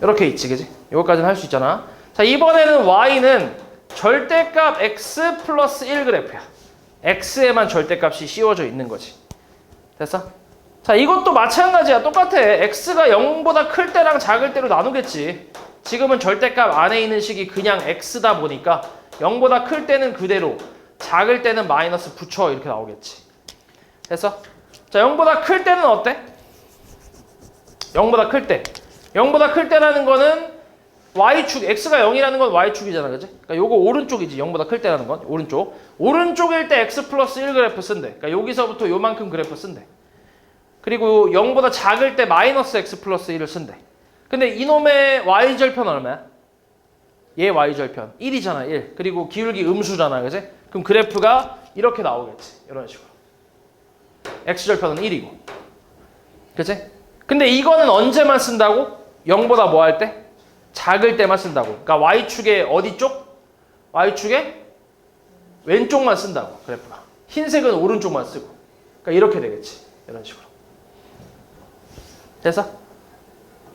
이렇게 있지, 그지? 이거까지는 할 수 있잖아. 자, 이번에는 y는 절대값 x 플러스 1 그래프야. x에만 절대값이 씌워져 있는 거지. 됐어? 자, 이것도 마찬가지야. 똑같아. x가 0보다 클 때랑 작을 때로 나누겠지. 지금은 절대값 안에 있는 식이 그냥 x다 보니까 0보다 클 때는 그대로, 작을 때는 마이너스 붙여 이렇게 나오겠지. 됐어? 자, 0보다 클 때는 어때? 0보다 클 때. 0보다 클 때라는 거는 y축, x가 0이라는 건 y축이잖아. 그지? 그러니까 요거 오른쪽이지. 0보다 클 때라는 건. 오른쪽. 오른쪽일 때 x 플러스 1 그래프 쓴대. 그러니까 여기서부터 요만큼 그래프 쓴대. 그리고 0보다 작을 때 마이너스 x 플러스 1을 쓴대. 근데 이놈의 y절편 얼마야? 얘 y절편 1이잖아 1. 그리고 기울기 음수잖아 그지? 그럼 그래프가 이렇게 나오겠지. 이런 식으로. x절편은 1이고. 그치? 근데 이거는 언제만 쓴다고? 0보다 뭐 할 때? 작을 때만 쓴다고. 그러니까 y축의 어디 쪽? y축의 왼쪽만 쓴다고. 그래프가. 흰색은 오른쪽만 쓰고. 그러니까 이렇게 되겠지. 이런 식으로. 됐어?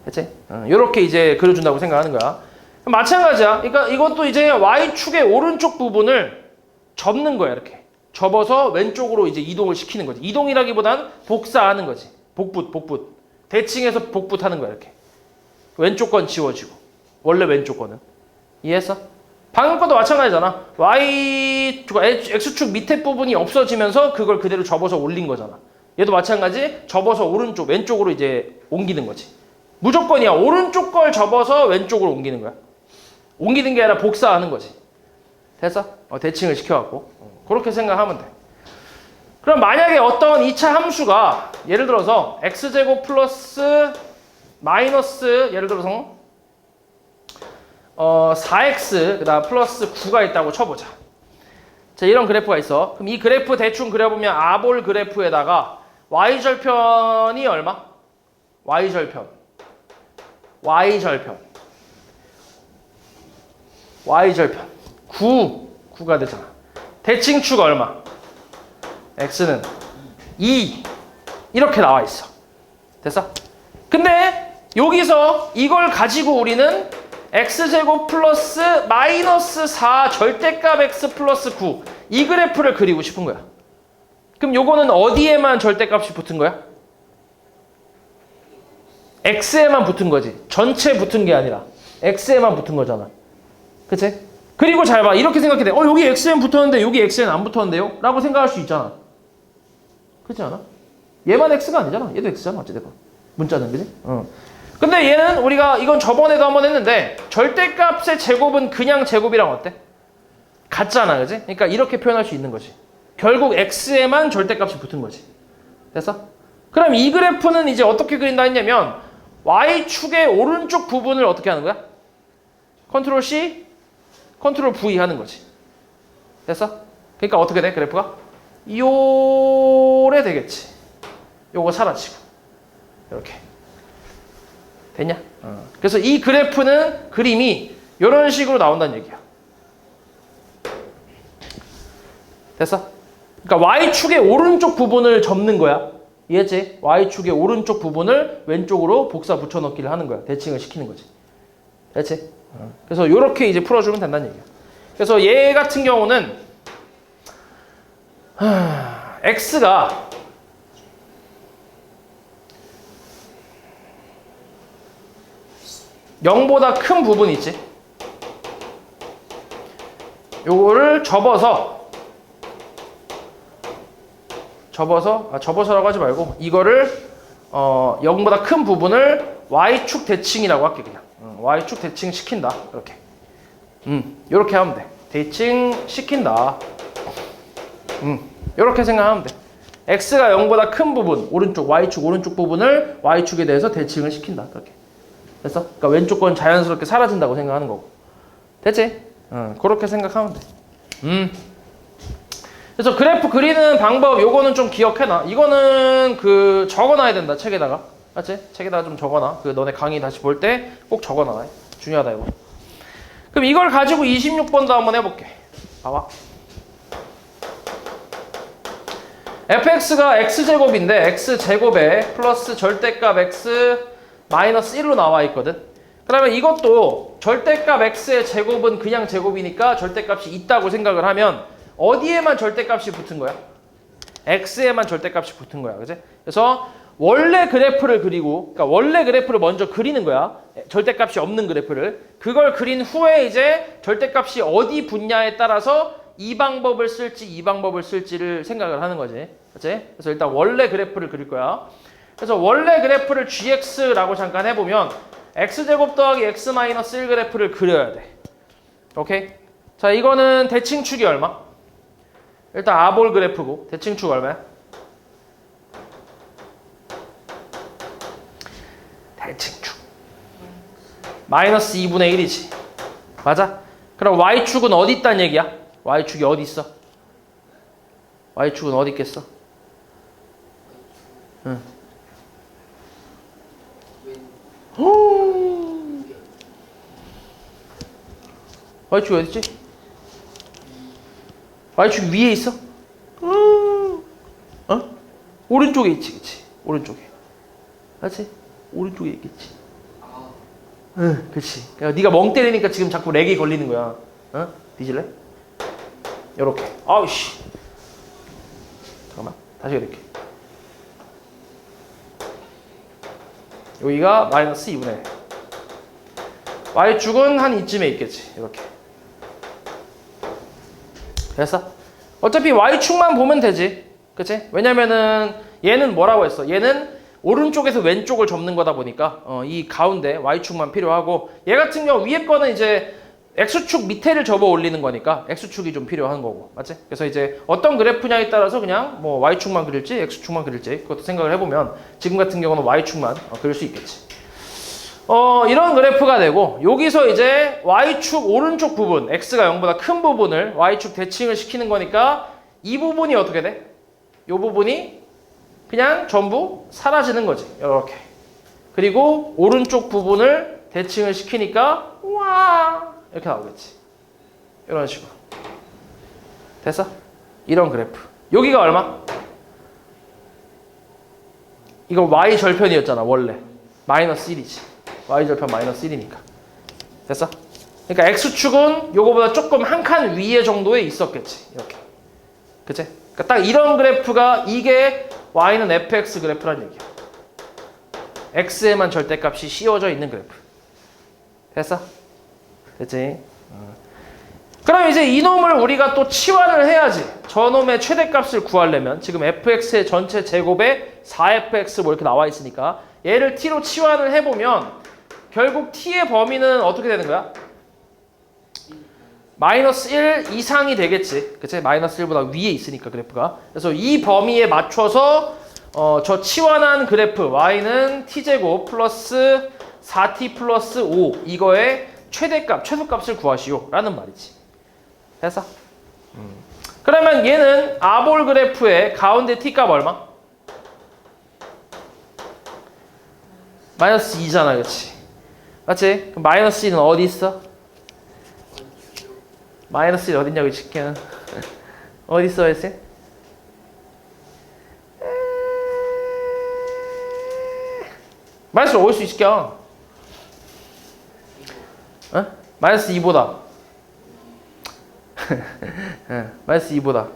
됐지? 이렇게 이제 그려준다고 생각하는 거야. 마찬가지야. 그러니까 이것도 이제 y축의 오른쪽 부분을 접는 거야. 이렇게. 접어서 왼쪽으로 이제 이동을 시키는 거지. 이동이라기보단 복사하는 거지. 복붙. 대칭해서 복붙하는 거야. 이렇게. 왼쪽 건 지워지고. 원래 왼쪽 거는. 이해했어? 방금 것도 마찬가지잖아. X축 밑에 부분이 없어지면서 그걸 그대로 접어서 올린 거잖아. 얘도 마찬가지. 접어서 왼쪽으로 이제 옮기는 거지. 무조건이야. 오른쪽 걸 접어서 왼쪽으로 옮기는 거야. 옮기는 게 아니라 복사하는 거지. 됐어? 대칭을 시켜갖고. 그렇게 생각하면 돼. 그럼 만약에 어떤 2차 함수가 예를 들어서 x제곱 플러스 마이너스 예를 들어서 4x 그다음 플러스 9가 있다고 쳐보자. 자, 이런 그래프가 있어. 그럼 이 그래프 대충 그려보면 아볼 그래프에다가 y절편이 얼마? y절편 9가 되잖아. 대칭축 얼마? x는 2 이렇게 나와 있어. 됐어? 근데 여기서 이걸 가지고 우리는 x제곱 플러스 마이너스 4 절대값 x 플러스 9 이 그래프를 그리고 싶은 거야. 그럼 요거는 어디에만 절대값이 붙은 거야? x에만 붙은 거지. 전체 붙은 게 아니라 x에만 붙은 거잖아. 그치? 그리고 잘 봐. 이렇게 생각해 돼. 여기 x엔 붙었는데 여기 x엔 안 붙었는데요? 라고 생각할 수 있잖아. 그렇지 않아? 얘만 x가 아니잖아. 얘도 x잖아. 어찌됐건. 문자는 그지? 근데 얘는 우리가 이건 저번에도 한번 했는데 절대값의 제곱은 그냥 제곱이랑 어때? 같잖아. 그지? 그러니까 이렇게 표현할 수 있는 거지. 결국 x에만 절대값이 붙은 거지. 됐어? 그럼 이 그래프는 이제 어떻게 그린다 했냐면 y축의 오른쪽 부분을 어떻게 하는 거야? 컨트롤 C, 컨트롤 V 하는 거지. 됐어? 그러니까 어떻게 돼? 그래프가? 요래 되겠지. 요거 사라지고. 이렇게. 됐냐? 그래서 이 그래프는 그림이 이런 식으로 나온다는 얘기야. 됐어? 그러니까 y축의 오른쪽 부분을 접는 거야. 이해했지? y축의 오른쪽 부분을 왼쪽으로 복사 붙여넣기를 하는 거야. 대칭을 시키는 거지. 됐지? 그래서 이렇게 이제 풀어주면 된다는 얘기야. 그래서 얘 같은 경우는 x가 (0보다) 큰 부분 있지? 요거를 접어서라고 하지 말고 이거를 0보다 큰 부분을 y축 대칭이라고 할게. 그냥 y축 대칭 시킨다. 이렇게 이렇게 하면 돼. 대칭 시킨다. 이렇게 생각하면 돼. x가 0보다 큰 부분 오른쪽 y축 오른쪽 부분을 y축에 대해서 대칭을 시킨다. 이렇게 됐어? 그러니까 왼쪽 건 자연스럽게 사라진다고 생각하는 거고. 됐지? 그렇게 생각하면 돼. 그래서 그래프 그리는 방법 요거는 좀 기억해놔. 이거는 그 적어놔야 된다. 책에다가. 맞지? 책에다가 좀 적어놔. 그 너네 강의 다시 볼 때 꼭 적어놔. 중요하다 이거. 그럼 이걸 가지고 26번도 한번 해볼게. 봐봐. fx가 x제곱인데 x제곱에 플러스 절대값 x 마이너스 1로 나와 있거든. 그러면 이것도 절대값 x의 제곱은 그냥 제곱이니까 절대값이 있다고 생각을 하면 어디에만 절대값이 붙은 거야? x에만 절대값이 붙은 거야. 그지? 그래서 원래 그래프를 그리고, 그러니까 원래 그래프를 먼저 그리는 거야. 절대값이 없는 그래프를. 그걸 그린 후에 이제 절대값이 어디 붙냐에 따라서 이 방법을 쓸지 이 방법을 쓸지를 생각을 하는 거지. 그치? 그래서 일단 원래 그래프를 그릴 거야. 그래서 원래 그래프를 gx라고 잠깐 해보면 x제곱 더하기 x 마이너스 1 그래프를 그려야 돼. 오케이? 자, 이거는 대칭축이 얼마? 일단 아볼 그래프고 대칭축 얼마야? 대칭축 마이너스 2분의 1이지. 맞아? 그럼 y축은 어디 있단 얘기야? y축이 어디 있어? y축은 어디 있겠어? 응. y축이 어디 있지? y축 위에 있어? 어? 오른쪽에 있지, 그치? 오른쪽에. 맞지? 오른쪽에 있겠지. 응, 그치. 그러니까 네가 멍 때리니까 지금 자꾸 렉이 걸리는 거야. 어? 뒤질래? 요렇게. 아우씨. 잠깐만. 다시 이렇게. 여기가 마이너스 2분의 1. y축은 한 이쯤에 있겠지. 이렇게. 됐어? 어차피 y축만 보면 되지. 그치? 왜냐면은 얘는 뭐라고 했어? 얘는 오른쪽에서 왼쪽을 접는 거다 보니까 이 가운데 y축만 필요하고, 얘 같은 경우 위에 거는 이제 x축 밑에를 접어 올리는 거니까 x축이 좀 필요한 거고. 맞지? 그래서 이제 어떤 그래프냐에 따라서 그냥 뭐 y축만 그릴지 x축만 그릴지 그것도 생각을 해보면 지금 같은 경우는 y축만 그릴 수 있겠지. 이런 그래프가 되고, 여기서 이제 y축 오른쪽 부분, x가 0보다 큰 부분을 y축 대칭을 시키는 거니까 이 부분이 어떻게 돼? 이 부분이 그냥 전부 사라지는 거지. 이렇게. 그리고 오른쪽 부분을 대칭을 시키니까 와 이렇게 나오겠지. 이런 식으로. 됐어? 이런 그래프. 여기가 얼마? 이거 y 절편이었잖아 원래. 마이너스 1이지. y 절편 마이너스 1이니까. 됐어? 그러니까 x축은 요거보다 조금 한 칸 위에 정도에 있었겠지. 이렇게. 그치? 그러니까 딱 이런 그래프가, 이게 y는 fx 그래프란 얘기야. x에만 절대값이 씌워져 있는 그래프. 됐어? 됐지? 그럼 이제 이놈을 우리가 또 치환을 해야지. 저놈의 최대값을 구하려면, 지금 fx의 전체 제곱에 4fx 뭐 이렇게 나와 있으니까 얘를 t로 치환을 해보면 결국 t의 범위는 어떻게 되는 거야? 마이너스 1 이상이 되겠지. 그치? 마이너스 1보다 위에 있으니까 그래프가. 그래서 이 범위에 맞춰서 저 치환한 그래프 y는 t제곱 플러스 4t 플러스 5 이거의 최소값을 구하시오 라는 말이지. 됐어? 그러면 얘는 아볼 그래프의 가운데 t값 얼마? 마이너스 2잖아, 그치? 맞지? 그럼 마이너스 2는 어디 있어? 마이너스 1 어딨냐고, 이 새끼는. 어디 있어, ese? 마이너스 5일 수 있을게. 어? 마이너스 2보다. 마이너스 2보다.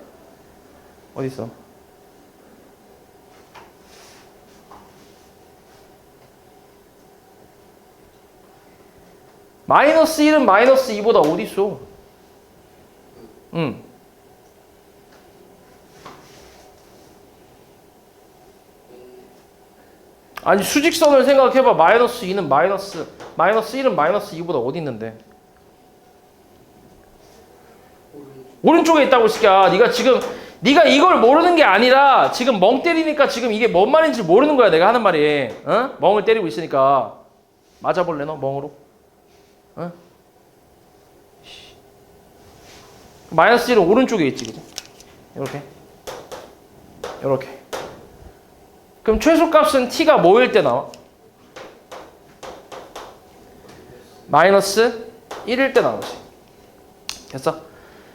어디 있어? 마이너스 1은 마이너스 2보다 어디 있어? 아니 수직선을 생각해봐. 마이너스 2는 마이너스 1은 마이너스 2보다 어디 있는데? 오른쪽에 있다고 이 새끼야. 네가 이걸 모르는 게 아니라 지금 멍 때리니까 지금 이게 뭔 말인지 모르는 거야. 내가 하는 말이. 어? 멍을 때리고 있으니까. 맞아볼래 너 멍으로? 어? 마이너스 1은 오른쪽에 있지, 그지? 이렇게. 그럼 최소값은 t가 뭐일 때 나와? 마이너스 1일 때 나오지. 됐어?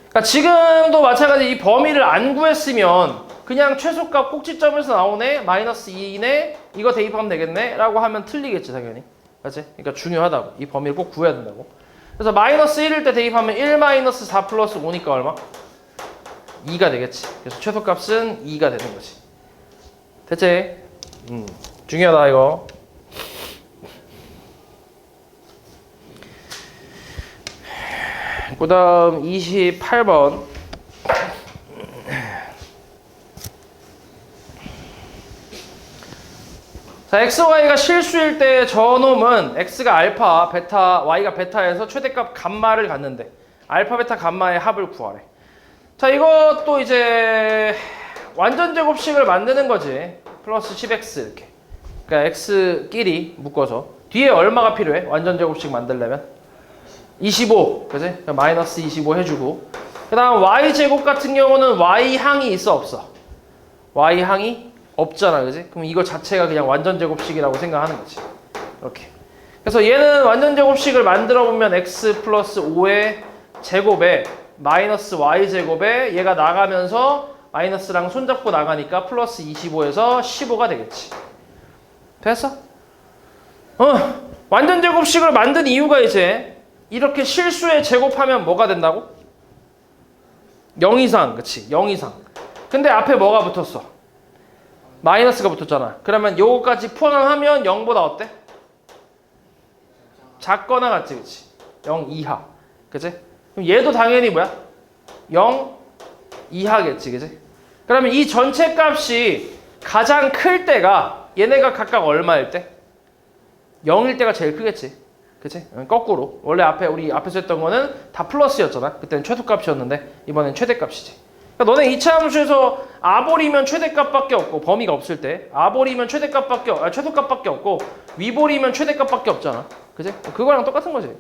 그러니까 지금도 마찬가지 이 범위를 안 구했으면 그냥 최소값 꼭지점에서 나오네, 마이너스 2네, 이거 대입하면 되겠네 라고 하면 틀리겠지 당연히. 맞지? 그러니까 중요하다고. 이 범위를 꼭 구해야 된다고. 그래서 마이너스 1일 때 대입하면 1 마이너스 4 플러스 5니까 얼마? 2가 되겠지. 그래서 최소값은 2가 되는 거지. 됐지? 중요하다 이거. 그 다음 28번. 자, x, y가 실수일 때 저놈은 x가 알파, 베타, y가 베타에서 최대값 감마를 갖는데 알파, 베타, 감마의 합을 구하래. 자, 이것도 이제 완전 제곱식을 만드는 거지. 플러스 10x 이렇게. 그러니까 x끼리 묶어서. 뒤에 얼마가 필요해? 완전 제곱식 만들려면? 25, 그지? 그러니까 마이너스 25 해주고. 그 다음 y제곱 같은 경우는 y항이 있어 없어? y항이 없잖아, 그지? 그럼 이거 자체가 그냥 완전 제곱식이라고 생각하는 거지. 이렇게. 그래서 얘는 완전 제곱식을 만들어 보면 x 플러스 5의 제곱에 마이너스 y제곱에 얘가 나가면서 마이너스랑 손잡고 나가니까 플러스 25에서 15가 되겠지. 됐어? 완전 제곱식을 만든 이유가 이제 이렇게 실수에 제곱하면 뭐가 된다고? 0 이상, 그치? 0 이상. 근데 앞에 뭐가 붙었어? 마이너스가 붙었잖아. 그러면 요거까지 포함하면 0보다 어때? 작거나 같지, 그치? 0 이하. 그치? 그럼 얘도 당연히 뭐야? 0 이하겠지, 그치? 그러면 이 전체 값이 가장 클 때가 얘네가 각각 얼마일 때? 0일 때가 제일 크겠지. 그치? 거꾸로. 원래 우리 앞에서 했던 거는 다 플러스였잖아. 그때는 최소값이었는데 이번엔 최대값이지. 그러니까 너네 이차 함수에서 아볼이면 최대값밖에 없고 범위가 없을 때 아볼이면 최소값밖에 없고 위볼이면 최대값밖에 없잖아. 그치? 그거랑 똑같은 거지.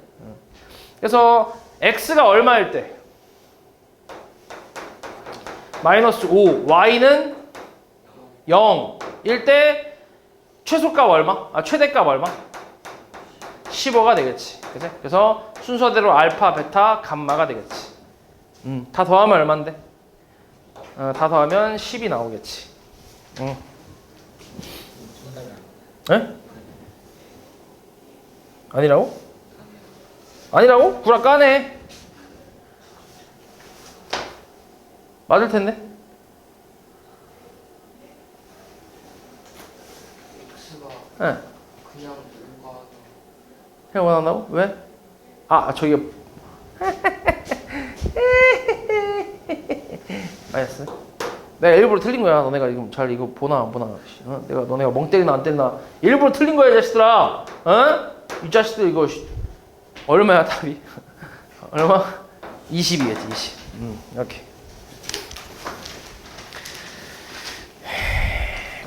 그래서 x가 얼마일 때? 마이너스 5, y는 0일 때 최소값 얼마? 최대값 얼마? 15가 되겠지. 그치? 그래서 순서대로 알파, 베타, 감마가 되겠지. 다 더하면 얼만데? 다 더하면 10이 나오겠지. 에? 아니라고? 아니라고? 구라 까네. 맞을 텐데? x가 예. 그냥 5가 해 원한다고? 왜? 저기 알았어. 내가 일부러 틀린 거야. 너네가 이거 잘 이거 보나 안 보나? 너네가 멍 때리나 안 때리나? 일부러 틀린 거야, 이 자식들아. 이 자식들 이거 얼마야 답이? 얼마? 20이겠지, 20. 이렇게.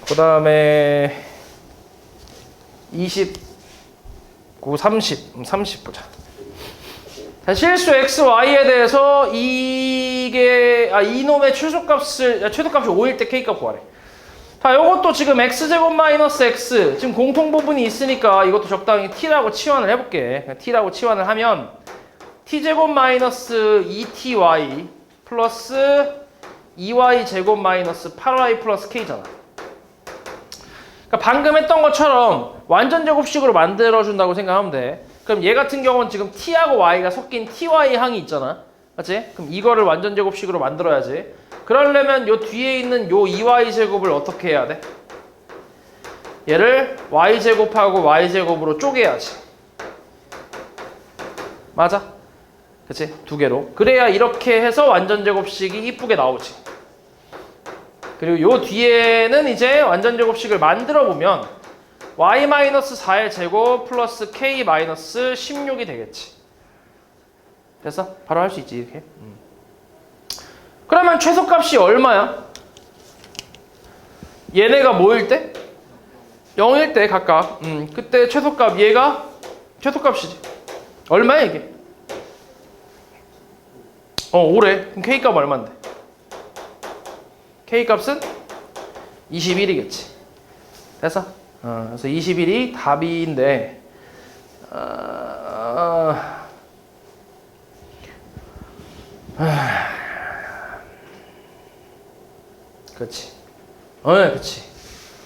그 다음에 29, 30 보자. 자, 실수 x, y에 대해서 이놈의 최소값이 5일 때 k값 구하래. 자, 요것도 지금 x제곱 마이너스 x 지금 공통 부분이 있으니까 이것도 적당히 t라고 치환을 해볼게. t라고 치환을 하면 t제곱 마이너스 2ty 플러스 2y 제곱 마이너스 8y 플러스 k잖아. 그러니까 방금 했던 것처럼 완전 제곱식으로 만들어준다고 생각하면 돼. 그럼 얘 같은 경우는 지금 t하고 y가 섞인 ty 항이 있잖아. 맞지? 그럼 이거를 완전 제곱식으로 만들어야지. 그러려면 요 뒤에 있는 요 2y 제곱을 어떻게 해야 돼? 얘를 y 제곱하고 y 제곱으로 쪼개야지. 맞아? 그치? 두 개로. 그래야 이렇게 해서 완전 제곱식이 이쁘게 나오지. 그리고 요 뒤에는 이제 완전 제곱식을 만들어 보면 y-4의 제곱 플러스 k-16이 되겠지. 됐어? 바로 할 수 있지, 이렇게. 그러면 최소값이 얼마야? 얘네가 뭐일 때? 0일 때 각각. 그때 최소값, 얘가 최소값이지. 얼마야, 이게? 5래. 그럼 k값 얼만데? k값은 21이겠지. 됐어? 그래서 21이 답인데, 그렇지. 그렇지.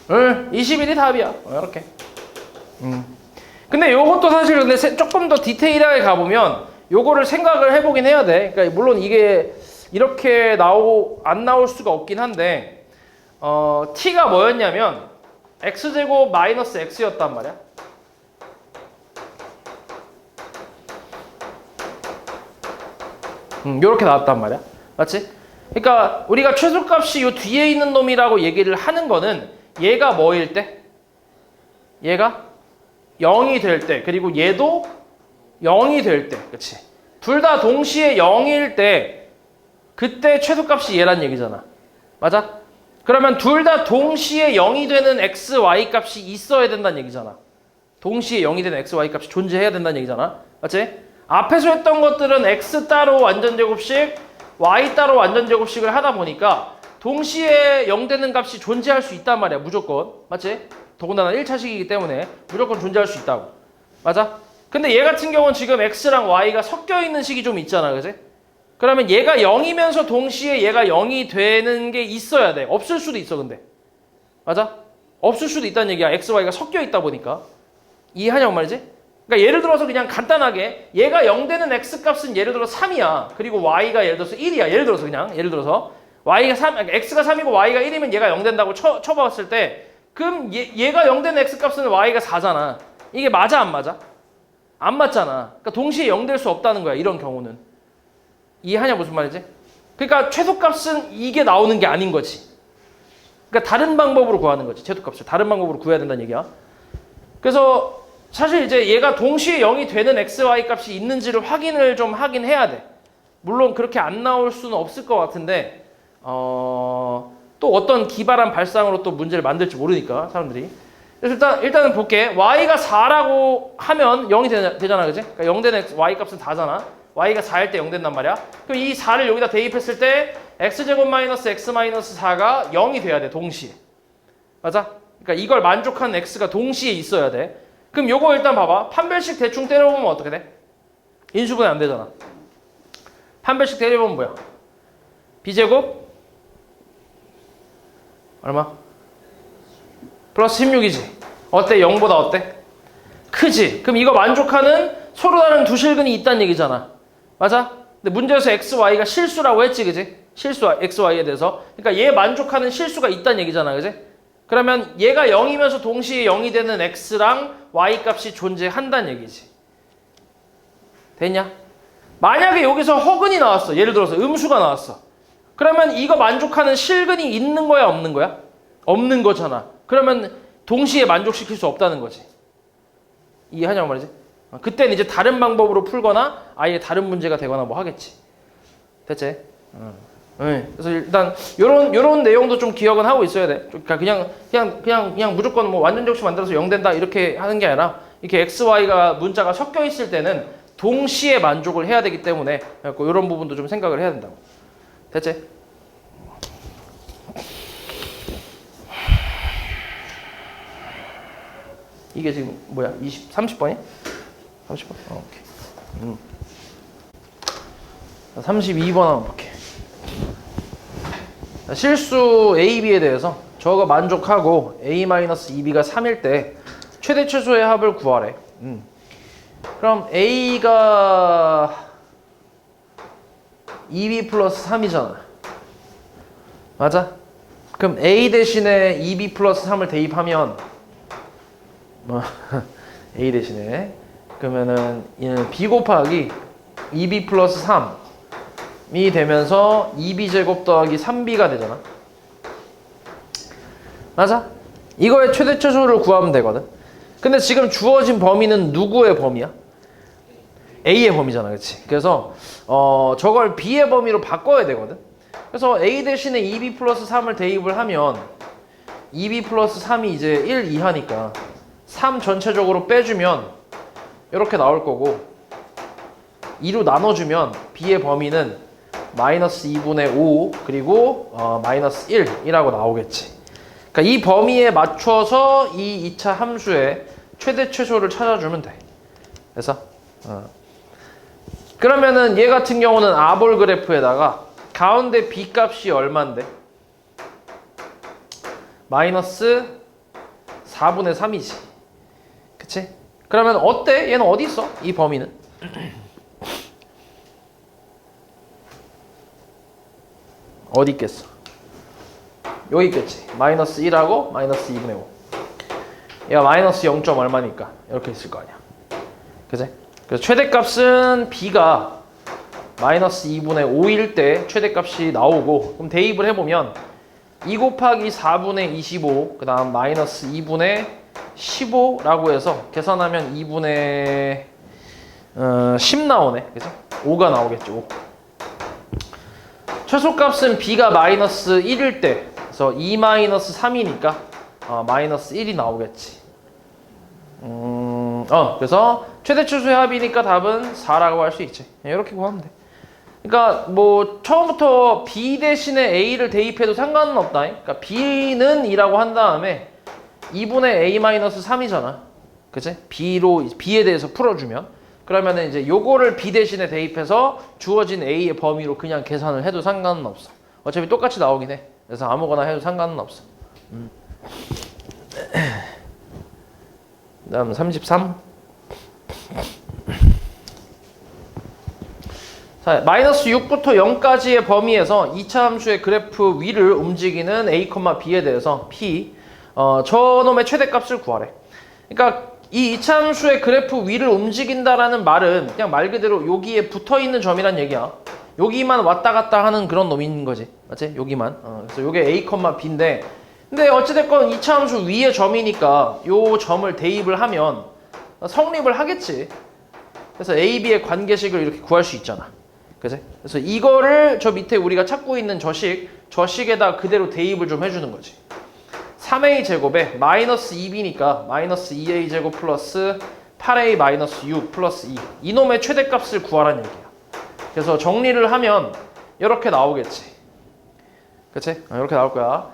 21이 답이야. 이렇게. 근데 요것도 사실 근데 조금 더 디테일하게 가보면 요거를 생각을 해보긴 해야 돼. 그러니까 물론 이게 이렇게 안 나올 수가 없긴 한데, t가 뭐였냐면 x제곱 마이너스 x였단 말이야. 요렇게 나왔단 말이야. 맞지? 그러니까 우리가 최소값이 요 뒤에 있는 놈이라고 얘기를 하는 거는 얘가 뭐일 때? 얘가 0이 될 때, 그리고 얘도 0이 될 때. 그치? 둘 다 동시에 0일 때 그때 최소값이 얘란 얘기잖아. 맞아? 그러면 둘 다 동시에 0이 되는 x, y 값이 있어야 된다는 얘기잖아. 동시에 0이 되는 x, y 값이 존재해야 된다는 얘기잖아. 맞지? 앞에서 했던 것들은 x 따로 완전제곱식, y 따로 완전제곱식을 하다 보니까 동시에 0 되는 값이 존재할 수 있단 말이야. 무조건. 맞지? 더군다나 1차식이기 때문에 무조건 존재할 수 있다고. 맞아? 근데 얘 같은 경우는 지금 x랑 y가 섞여 있는 식이 좀 있잖아. 그지? 그러면 얘가 0이면서 동시에 얘가 0이 되는 게 있어야 돼. 없을 수도 있어 근데. 맞아? 없을 수도 있다는 얘기야. x, y가 섞여 있다 보니까. 이해하냐고 말이지? 그러니까 예를 들어서 그냥 간단하게 얘가 0 되는 x 값은 예를 들어 3이야. 그리고 y가 예를 들어서 1이야. 예를 들어서 y가 3, x가 3이고 y가 1이면 얘가 0 된다고 쳐봤을 때 그럼 얘가 0 되는 x 값은 y가 4잖아. 이게 맞아 안 맞아? 안 맞잖아. 그러니까 동시에 0 될 수 없다는 거야. 이런 경우는. 이해하냐 무슨 말이지? 그러니까 최소값은 이게 나오는 게 아닌 거지. 그러니까 다른 방법으로 구하는 거지. 최소값을 다른 방법으로 구해야 된다는 얘기야. 그래서 사실 이제 얘가 동시에 0이 되는 x, y 값이 있는지를 확인을 좀 하긴 해야 돼. 물론 그렇게 안 나올 수는 없을 것 같은데 또 어떤 기발한 발상으로 또 문제를 만들지 모르니까 사람들이. 그래서 일단은 볼게. y가 4라고 하면 0이 되잖아. 그지? 그러니까 0 되는 y 값은 4잖아. y가 4일 때 0 된단 말이야. 그럼 이 4를 여기다 대입했을 때 x제곱 마이너스 x 마이너스 4가 0이 돼야 돼. 동시에. 맞아? 그러니까 이걸 만족하는 x가 동시에 있어야 돼. 그럼 요거 일단 봐봐. 판별식 대충 때려보면 어떻게 돼? 인수분해 안 되잖아. 판별식 때려보면 뭐야? b제곱 얼마? 플러스 16이지. 어때? 0보다 어때? 크지? 그럼 이거 만족하는 서로 다른 두 실근이 있다는 얘기잖아. 맞아? 근데 문제에서 x, y가 실수라고 했지, 그지? 실수 x, y에 대해서. 그러니까 얘 만족하는 실수가 있다는 얘기잖아, 그지? 그러면 얘가 0이면서 동시에 0이 되는 x랑 y 값이 존재한다는 얘기지. 됐냐? 만약에 여기서 허근이 나왔어. 예를 들어서 음수가 나왔어. 그러면 이거 만족하는 실근이 있는 거야, 없는 거야? 없는 거잖아. 그러면 동시에 만족시킬 수 없다는 거지. 이해하냐고 말이지? 그때는 이제 다른 방법으로 풀거나 아예 다른 문제가 되거나 뭐 하겠지. 됐지? 그래서 일단 요런 내용도 좀 기억은 하고 있어야 돼. 그냥 무조건 뭐 완전제곱식 만들어서 0 된다 이렇게 하는 게 아니라 이렇게 x, y가 문자가 섞여 있을 때는 동시에 만족을 해야 되기 때문에 이런 부분도 좀 생각을 해야 된다고. 됐지? 이게 지금 뭐야? 30번이야? 30번? 오케이. 32번 한번 볼게. 실수 A, B에 대해서 저거 만족하고 A-2B가 3일 때 최대 최소의 합을 구하래. 그럼 A가 2B 플러스 3이잖아. 맞아? 그럼 A 대신에 2B 플러스 3을 대입하면 A 대신에 그러면은 B 곱하기 2B 플러스 3이 되면서 2B 제곱 더하기 3B가 되잖아. 맞아? 이거의 최대 최소를 구하면 되거든. 근데 지금 주어진 범위는 누구의 범위야? A의 범위잖아. 그치? 그래서 저걸 B의 범위로 바꿔야 되거든. 그래서 A 대신에 2B 플러스 3을 대입을 하면 2B 플러스 3이 이제 1 이하니까 3 전체적으로 빼주면 이렇게 나올 거고 2로 나눠주면 B의 범위는 마이너스 2분의 5 그리고 마이너스 1이라고 나오겠지. 그러니까 이 범위에 맞춰서 이 2차 함수의 최대 최소를 찾아주면 돼. 그래서 그러면은 얘 같은 경우는 아볼 그래프에다가 가운데 B 값이 얼만데? 마이너스 4분의 3이지. 그치? 그러면 어때? 얘는 어디 있어? 이 범위는? 어디 있겠어? 여기 있겠지. 마이너스 1하고 마이너스 2분의 5. 얘가 마이너스 0. 얼마니까 이렇게 있을 거 아니야. 그치? 그래서 최대값은 B가 마이너스 2분의 5일 때 최대값이 나오고 그럼 대입을 해보면 2 곱하기 4분의 25 그 다음 마이너스 2분의 15라고 해서 계산하면 2분의 10 나오네. 그죠? 5가 나오겠죠. 5. 최소값은 B가 마이너스 1일 때 그래서 2 마이너스 3이니까 마이너스 1이 나오겠지. 그래서 최대치수의 합이니까 답은 4라고 할 수 있지. 이렇게 구하면 돼. 그러니까 뭐 처음부터 B 대신에 A를 대입해도 상관은 없다. 그러니까 B는 2라고 한 다음에 2분의 A-3이잖아. 그치? B에 대해서 풀어주면. 그러면은 이제 요거를 B 대신에 대입해서 주어진 A의 범위로 그냥 계산을 해도 상관은 없어. 어차피 똑같이 나오긴 해. 그래서 아무거나 해도 상관은 없어. 다음 33. 자, 마이너스 6부터 0까지의 범위에서 2차 함수의 그래프 위를 움직이는 A, B에 대해서 P 저놈의 최대값을 구하래. 그러니까 이 2차 함수의 그래프 위를 움직인다라는 말은 그냥 말 그대로 여기에 붙어있는 점이란 얘기야. 여기만 왔다 갔다 하는 그런 놈인 거지. 맞지? 여기만. 그래서 요게 A, B인데 근데 어찌됐건 2차 함수 위의 점이니까 요 점을 대입을 하면 성립을 하겠지. 그래서 A, B의 관계식을 이렇게 구할 수 있잖아. 그치? 그래서 이거를 저 밑에 우리가 찾고 있는 저식에다 그대로 대입을 좀 해주는 거지. 3A 제곱에 마이너스 2B니까 마이너스 2A 제곱 플러스 8A 마이너스 6 플러스 2. 이놈의 최대값을 구하라는 얘기야. 그래서 정리를 하면 이렇게 나오겠지. 그치? 이렇게 나올 거야.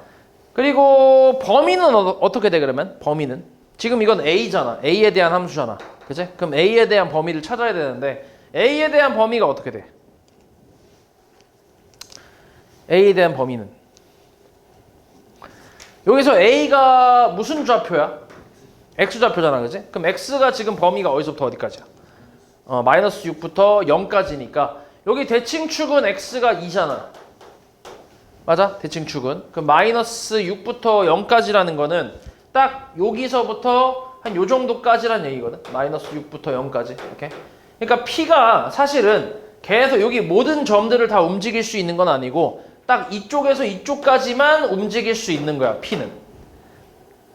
그리고 범위는 어떻게 돼 그러면? 범위는? 지금 이건 A잖아. A에 대한 함수잖아. 그치? 그럼 A에 대한 범위를 찾아야 되는데 A에 대한 범위가 어떻게 돼? A에 대한 범위는 여기서 A가 무슨 좌표야? X좌표잖아, 그지? 그럼 X가 지금 범위가 어디서부터 어디까지야? 마이너스 6부터 0까지니까 여기 대칭축은 X가 2잖아. 맞아? 대칭축은. 그럼 마이너스 6부터 0까지라는 거는 딱 여기서부터 한 요 정도까지란 얘기거든. 마이너스 6부터 0까지. 이렇게. 그러니까 P가 사실은 계속 여기 모든 점들을 다 움직일 수 있는 건 아니고 딱 이쪽에서 이쪽까지만 움직일 수 있는 거야, P는.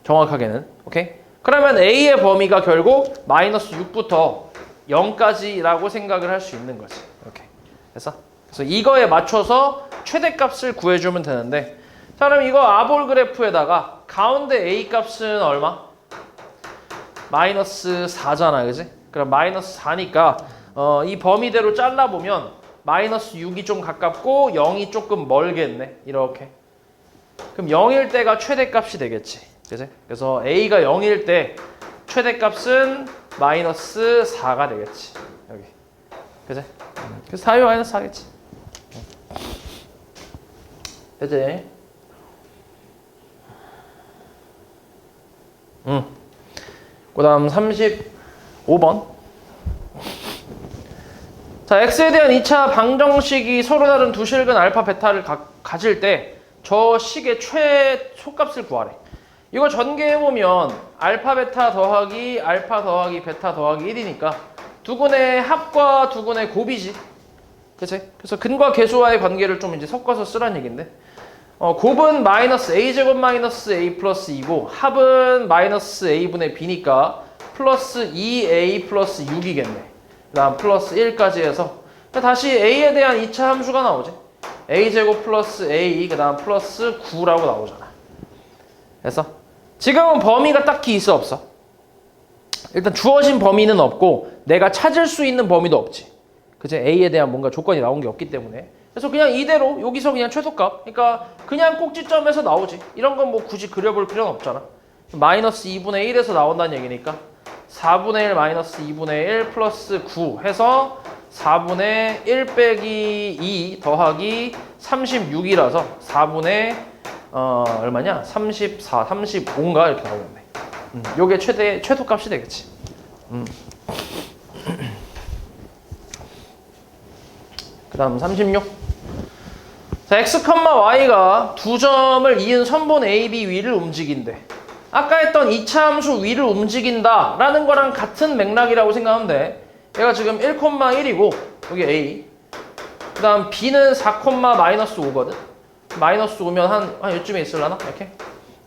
정확하게는. 오케이? 그러면 A의 범위가 결국 마이너스 6부터 0까지라고 생각을 할 수 있는 거지. 이렇게. 됐어? 그래서 이거에 맞춰서 최대값을 구해주면 되는데 자, 그럼 이거 아볼 그래프에다가 가운데 A 값은 얼마? 마이너스 4잖아, 그지? 그럼 마이너스 4니까 이 범위대로 잘라보면 마이너스 6이 좀 가깝고 0이 조금 멀겠네. 이렇게. 그럼 0일 때가 최대값이 되겠지. 그치? 그래서 A가 0일 때 최대값은 마이너스 4가 되겠지. 여기. 그치? 그래서 4요 마이너스 4겠지. 그치? 그 다음 35번. 자, x에 대한 2차 방정식이 서로 다른 두 실근 알파, 베타를 가질 때 저 식의 최소값을 구하래. 이거 전개해보면 알파, 베타 더하기 알파 더하기 베타 더하기 1이니까 두근의 합과 두근의 곱이지. 그치? 그래서 근과 계수와의 관계를 좀 이제 섞어서 쓰란 얘기인데 곱은 마이너스 a제곱 마이너스 a 플러스 2고 합은 마이너스 a분의 b니까 플러스 2a 플러스 6이겠네. 그 다음 플러스 1까지 해서 다시 a에 대한 2차 함수가 나오지. a제곱 플러스 a 그 다음 플러스 9라고 나오잖아. 그래서 지금은 범위가 딱히 있어 없어? 일단 주어진 범위는 없고 내가 찾을 수 있는 범위도 없지. 그치? a에 대한 뭔가 조건이 나온 게 없기 때문에 그래서 그냥 이대로 여기서 그냥 최소값 그러니까 그냥 꼭지점에서 나오지. 이런 건 뭐 굳이 그려볼 필요는 없잖아. 마이너스 2분의 1에서 나온다는 얘기니까 4분의 1 마이너스 2분의 1 플러스 9 해서 4분의 1 빼기 2 더하기 36이라서 4분의 얼마냐? 34, 35인가 이렇게 나오겠네. 요게 최소값이 되겠지. 그 다음 36. 자, x, y가 두 점을 이은 선분 AB 위를 움직인대. 아까 했던 2차 함수 위를 움직인다 라는 거랑 같은 맥락이라고 생각하면 돼. 얘가 지금 1,1이고 여기 A 그 다음 B는 4, 마이너스 5거든. 마이너스 5면 한 요쯤에 있을라나? 이렇게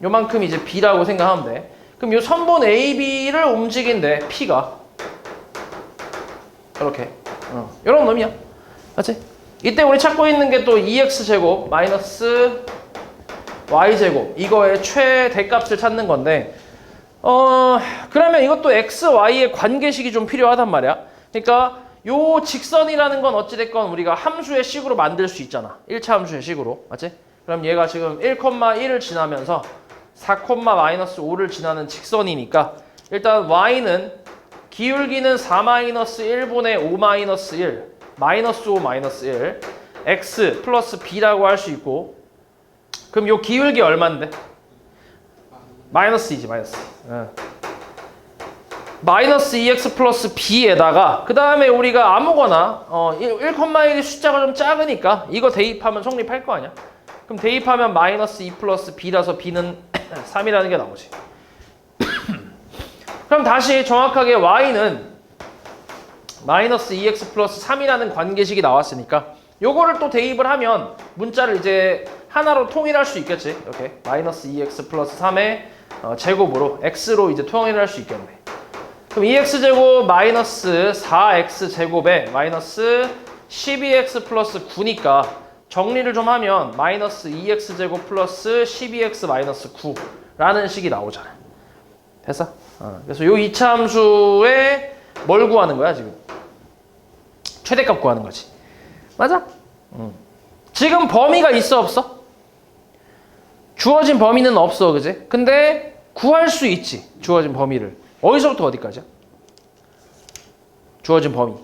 요만큼 이제 B라고 생각하면 돼. 그럼 요 선분 AB를 움직인대 P가 이렇게 요런 놈이야. 맞지? 이때 우리 찾고 있는 게 또 2x제곱 마이너스 y제곱 이거의 최대값을 찾는 건데 그러면 이것도 x, y의 관계식이 좀 필요하단 말이야. 그러니까 요 직선이라는 건 어찌됐건 우리가 함수의 식으로 만들 수 있잖아. 1차 함수의 식으로. 맞지? 그럼 얘가 지금 1,1을 지나면서 4,-5를 지나는 직선이니까 일단 y는 기울기는 4-1분의 5-1 마이너스 5 마이너스 1 x 플러스 b라고 할 수 있고 그럼 요 기울기 얼만데? 마이너스 2지 마이너스. 마이너스 2x 플러스 b에다가 그 다음에 우리가 아무거나 1,1이 숫자가 좀 작으니까 이거 대입하면 성립할 거 아니야? 그럼 대입하면 마이너스 2 플러스 b라서 b는 3이라는 게 나오지. 그럼 다시 정확하게 y는 마이너스 2x 플러스 3이라는 관계식이 나왔으니까 요거를 또 대입을 하면 문자를 이제 하나로 통일할 수 있겠지. 이렇게 마이너스 2x 플러스 3의 제곱으로 x로 이제 통일할 수 있겠네. 그럼 2x제곱 마이너스 4x제곱에 마이너스 12x 플러스 9니까 정리를 좀 하면 마이너스 2x제곱 플러스 12x 마이너스 9라는 식이 나오잖아. 됐어? 그래서 요 2차 함수에 뭘 구하는 거야 지금? 최대값 구하는 거지. 맞아? 지금 범위가 있어 없어? 주어진 범위는 없어 그지? 근데 구할 수 있지. 주어진 범위를. 어디서부터 어디까지야? 주어진 범위.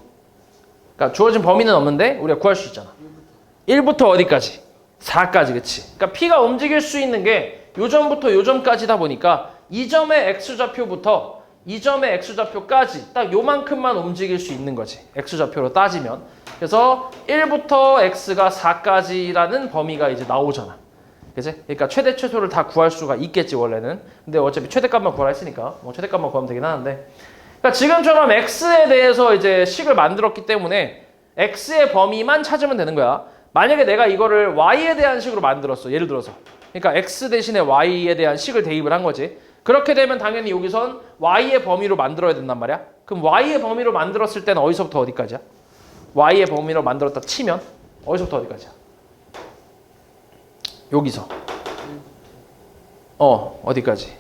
그러니까 주어진 범위는 없는데 우리가 구할 수 있잖아. 1부터 어디까지? 4까지 그치? 그러니까 P가 움직일 수 있는 게 요점부터 요점까지다 보니까 이 점의 X좌표부터 이 점의 X좌표까지 딱 요만큼만 움직일 수 있는 거지. X좌표로 따지면. 그래서 1부터 X가 4까지라는 범위가 이제 나오잖아. 그치? 그러니까 최대 최소를 다 구할 수가 있겠지 원래는. 근데 어차피 최대값만 구하라 했으니까 뭐 최대값만 구하면 되긴 하는데. 그러니까 지금처럼 X에 대해서 이제 식을 만들었기 때문에 X의 범위만 찾으면 되는 거야. 만약에 내가 이거를 Y에 대한 식으로 만들었어. 예를 들어서. 그러니까 X 대신에 Y에 대한 식을 대입을 한 거지. 그렇게 되면 당연히 여기선 Y의 범위로 만들어야 된단 말이야. 그럼 Y의 범위로 만들었을 때는 어디서부터 어디까지야? Y의 범위로 만들었다 치면 어디서부터 어디까지야? 여기서 어디까지?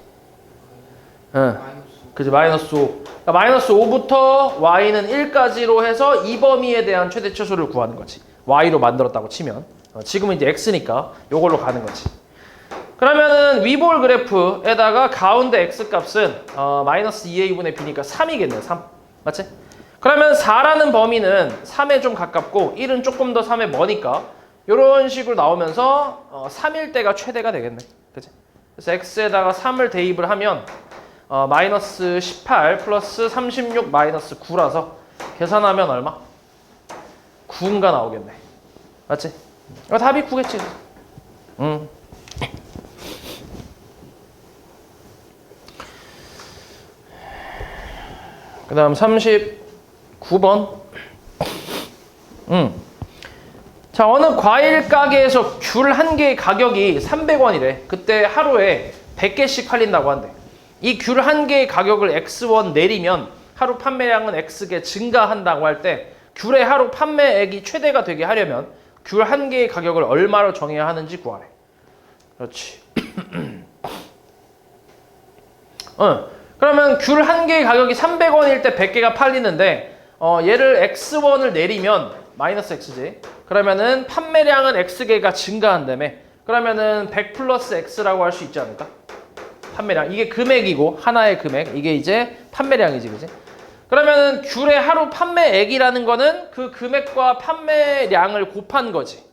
그치 마이너스 5. 그러니까 마이너스 5부터 Y는 1까지로 해서 이 범위에 대한 최대 최소를 구하는 거지. Y로 만들었다고 치면 지금은 이제 X니까 요걸로 가는 거지. 그러면은 위볼 그래프에다가 가운데 X값은 마이너스 2A분의 B니까 3이겠네. 3 맞지? 그러면 4라는 범위는 3에 좀 가깝고 1은 조금 더 3에 머니까 이런 식으로 나오면서 3일 때가 최대가 되겠네. 그치? 그래서 X에다가 3을 대입을 하면 마이너스 18 플러스 36 마이너스 9라서 계산하면 얼마? 9인가 나오겠네. 맞지? 답이 9겠지. 그 다음 39번. 자, 어느 과일 가게에서 귤 한 개의 가격이 300원이래. 그때 하루에 100개씩 팔린다고 한대. 이 귤 한 개의 가격을 X1 내리면 하루 판매량은 X개 증가한다고 할 때 귤의 하루 판매액이 최대가 되게 하려면 귤 한 개의 가격을 얼마로 정해야 하는지 구하래. 그렇지. 그러면 귤 한 개의 가격이 300원일 때 100개가 팔리는데 얘를 X1을 내리면 마이너스 X지. 그러면은 판매량은 X개가 증가한다며. 그러면은 100 플러스 X라고 할 수 있지 않을까? 판매량. 이게 금액이고 하나의 금액. 이게 이제 판매량이지. 그지? 그러면은 귤의 하루 판매액이라는 거는 그 금액과 판매량을 곱한 거지.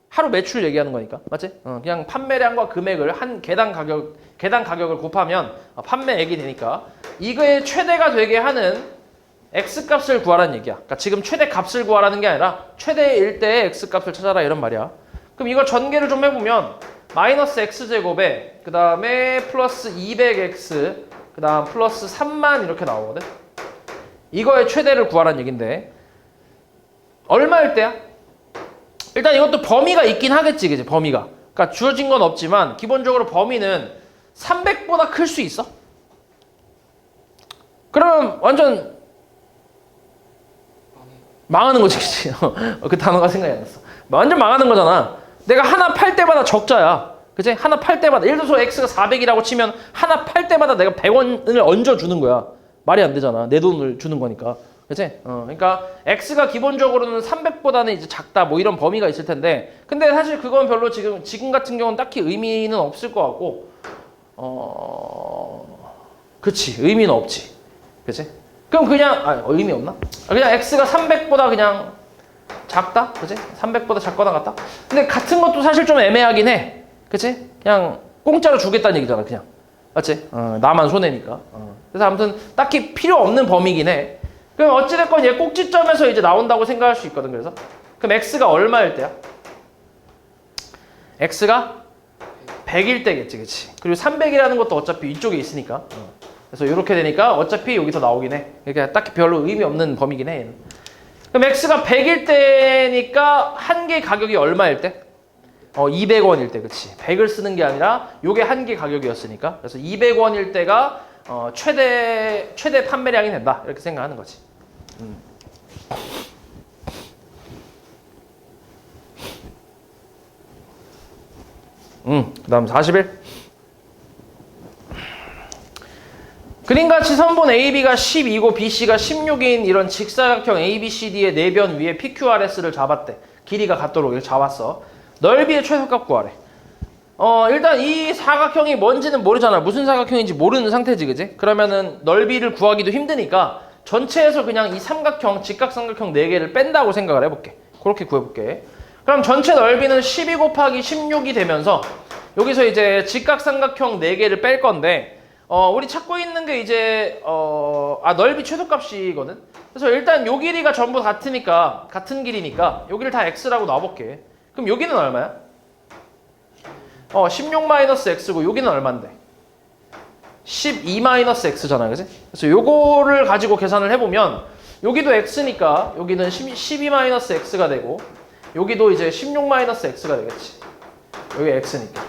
하루 매출 얘기하는 거니까. 맞지? 그냥 판매량과 금액을 한 개당 가격을 곱하면 판매액이 되니까 이거의 최대가 되게 하는 X값을 구하라는 얘기야. 그러니까 지금 최대 값을 구하라는 게 아니라 최대일 때의 X값을 찾아라 이런 말이야. 그럼 이거 전개를 좀 해보면 마이너스 X제곱에 그 다음에 플러스 200X 그 다음 플러스 3만 이렇게 나오거든. 이거의 최대를 구하라는 얘긴데 얼마일 때야? 일단 이것도 범위가 있긴 하겠지. 그치? 범위가. 그러니까 주어진 건 없지만 기본적으로 범위는 300보다 클 수 있어. 그러면 완전 망하는 거지. 그치? 그 단어가 생각이 안 났어. 완전 망하는 거잖아. 내가 하나 팔 때마다 적자야. 그치? 하나 팔 때마다 예를 들어서 x가 400이라고 치면 하나 팔 때마다 내가 100원을 얹어 주는 거야. 말이 안 되잖아. 내 돈을 주는 거니까. 그치? 그러니까 x가 기본적으로는 300보다는 이제 작다 뭐 이런 범위가 있을 텐데 근데 사실 그건 별로 지금 같은 경우는 딱히 의미는 없을 것 같고 그치 의미는 없지. 그치? 그럼 그냥 의미 없나? 그냥 x가 300보다 그냥 작다? 그치? 300보다 작거나 같다? 근데 같은 것도 사실 좀 애매하긴 해. 그치? 그냥 공짜로 주겠다는 얘기잖아 그냥. 맞지? 나만 손해니까. 그래서 아무튼 딱히 필요 없는 범위긴 해. 그럼 어찌됐건 얘 꼭지점에서 이제 나온다고 생각할 수 있거든. 그래서 그럼 x가 얼마일 때야? x가 100일 때겠지, 그치? 그리고 300이라는 것도 어차피 이쪽에 있으니까. 그래서 이렇게 되니까 어차피 여기서 나오긴 해. 그러니까 딱히 별로 의미 없는 범위긴 해. 얘는. 그럼 x가 100일 때니까 한 개 가격이 얼마일 때? 200원일 때, 그치? 100을 쓰는 게 아니라 요게 한 개 가격이었으니까. 그래서 200원일 때가 최대 판매량이 된다. 이렇게 생각하는 거지. 그다음 41. 그림같이 선본 AB가 12고 BC가 16인 이런 직사각형 ABCD의 내변 위에 PQRS를 잡았대. 길이가 같도록 이렇게 잡았어. 넓이의 최소값 구하래. 일단 이 사각형이 뭔지는 모르잖아. 무슨 사각형인지 모르는 상태지, 그지? 그러면은 넓이를 구하기도 힘드니까 전체에서 그냥 이 삼각형, 직각삼각형 4개를 뺀다고 생각을 해볼게. 그렇게 구해볼게. 그럼 전체 넓이는 12 곱하기 16이 되면서 여기서 이제 직각삼각형 4개를 뺄 건데 우리 찾고 있는 게 이제 넓이 최소값이거든. 그래서 일단 요 길이가 전부 같으니까 같은 길이니까 여기를 다 x라고 놔볼게. 그럼 여기는 얼마야? 16-x고 여기는 얼만데? 12-x잖아, 그지? 그래서 요거를 가지고 계산을 해보면 여기도 x니까 여기는 12-x가 되고 여기도 이제 16-x가 되겠지. 여기 x니까.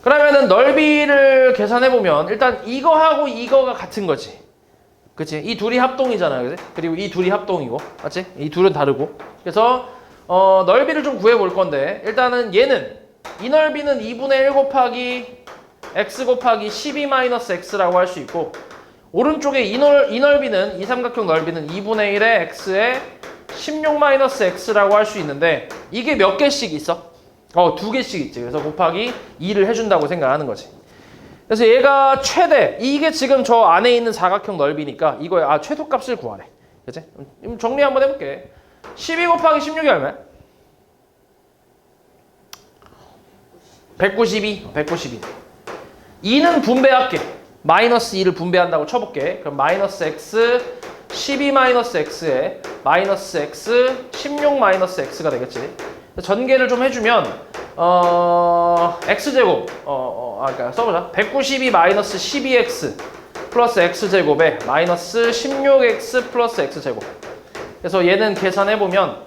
그러면은 넓이를 계산해보면 일단 이거하고 이거가 같은 거지. 그치? 이 둘이 합동이잖아, 그지? 그리고 이 둘이 합동이고, 맞지? 이 둘은 다르고. 그래서 넓이를 좀 구해볼 건데 일단은 얘는 이 넓이는 2분의 1 곱하기 x 곱하기 12-x라고 할 수 있고 오른쪽에 이 넓이는 이 삼각형 넓이는 2분의 1의 x에 16-x라고 할 수 있는데 이게 몇 개씩 있어? 2개씩 있지. 그래서 곱하기 2를 해준다고 생각하는 거지. 그래서 얘가 최대 이게 지금 저 안에 있는 사각형 넓이니까 이거의 최소값을 구하래. 그치? 정리 한번 해볼게. 12 곱하기 16이 얼마야? 192. 2는 분배할게. 마이너스 2를 분배한다고 쳐볼게. 그럼 마이너스 x 12-x에 마이너스 x 16-x가 되겠지. 전개를 좀 해주면 x제곱 그러니까 써보자. 192-12x 플러스 x제곱에 마이너스 16x 플러스 x제곱. 그래서 얘는 계산해보면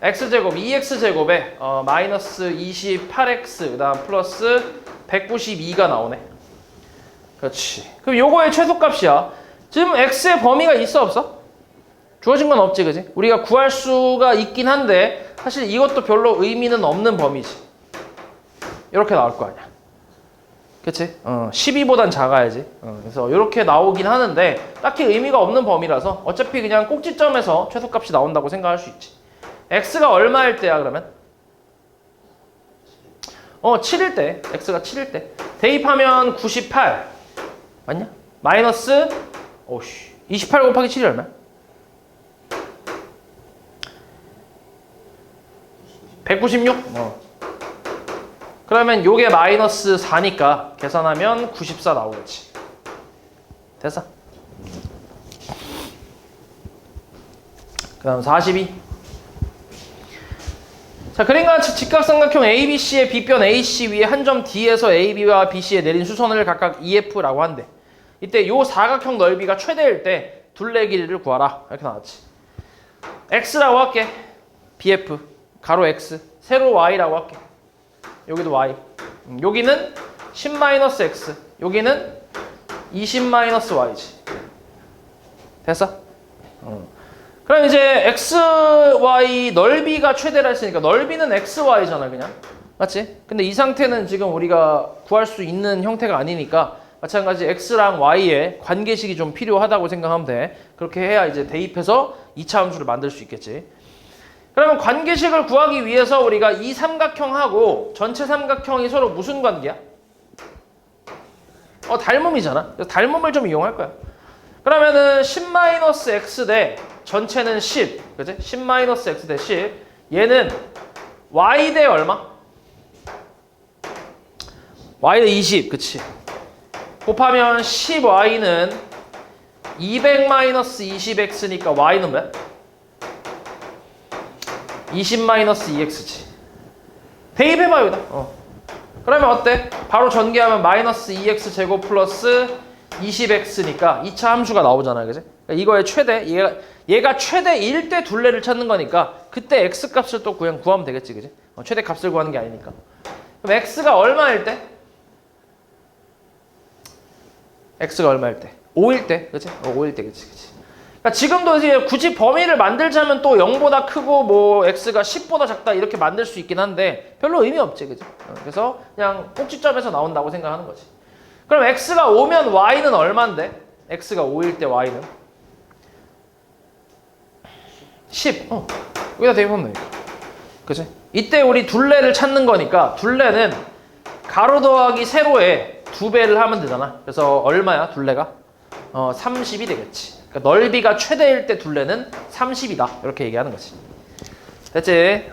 x제곱 2x제곱에 마이너스 28x 그 다음 플러스 192가 나오네. 그렇지. 그럼 요거의 최소값이야. 지금 x의 범위가 있어 없어? 주어진 건 없지, 그지? 우리가 구할 수가 있긴 한데 사실 이것도 별로 의미는 없는 범위지. 이렇게 나올 거 아니야. 그치? 12보단 작아야지. 그래서 이렇게 나오긴 하는데 딱히 의미가 없는 범위라서 어차피 그냥 꼭지점에서 최소값이 나온다고 생각할 수 있지. x가 얼마일 때야 그러면? 7일 때. x가 7일 때. 대입하면 98. 맞냐? 마이너스 28 곱하기 7이 얼마야? 196? 그러면 요게 마이너스 4니까 계산하면 94 나오겠지. 됐어? 그 다음 42. 자, 그림같이 직각삼각형 ABC의 빗변 AC 위에 한 점 D에서 AB와 BC에 내린 수선을 각각 EF라고 한대. 이때 요 사각형 넓이가 최대일 때 둘레 길이를 구하라. 이렇게 나왔지. X라고 할게. BF 가로 X 세로 Y라고 할게. 여기도 Y. 여기는 10-X 여기는 20-Y지. 됐어? 그럼 이제 XY 넓이가 최대라 했으니까 넓이는 XY잖아 그냥. 맞지? 근데 이 상태는 지금 우리가 구할 수 있는 형태가 아니니까 마찬가지 x랑 y의 관계식이 좀 필요하다고 생각하면 돼. 그렇게 해야 이제 대입해서 2차 함수를 만들 수 있겠지. 그러면 관계식을 구하기 위해서 우리가 이 삼각형하고 전체 삼각형이 서로 무슨 관계야? 닮음이잖아. 그래서 닮음을 좀 이용할 거야. 그러면은 10-x 대 전체는 10, 그지? 10-x 대 10. 얘는 y 대 얼마? y 대 20, 그치? 곱하면 10y는 200-20x니까 y는 몇? 20-2x지. 대입해봐요, 여기다. 그러면 어때? 바로 전개하면 마이너스 2x 제곱 플러스 20x니까 2차 함수가 나오잖아요, 그지? 그러니까 이거의 최대, 얘가 최대일 때 둘레를 찾는 거니까 그때 x 값을 또 그냥 구하면 되겠지, 그지? 최대 값을 구하는 게 아니니까. 그럼 x가 얼마일 때? x가 얼마일 때? 5일 때, 그치? 5일 때, 그치? 그러니까 지금도 이제 굳이 범위를 만들자면 또 0보다 크고 뭐 x가 10보다 작다 이렇게 만들 수 있긴 한데 별로 의미 없지, 그치? 그래서 그냥 꼭지점에서 나온다고 생각하는 거지. 그럼 x가 5면 y는 얼만데? x가 5일 때 y는? 10. 여기다 대입하면 되니까. 그치? 이때 우리 둘레를 찾는 거니까 둘레는 가로 더하기 세로에 2배를 하면 되잖아. 그래서 얼마야 둘레가? 30이 되겠지. 그러니까 넓이가 최대일 때 둘레는 30이다. 이렇게 얘기하는 거지. 됐지?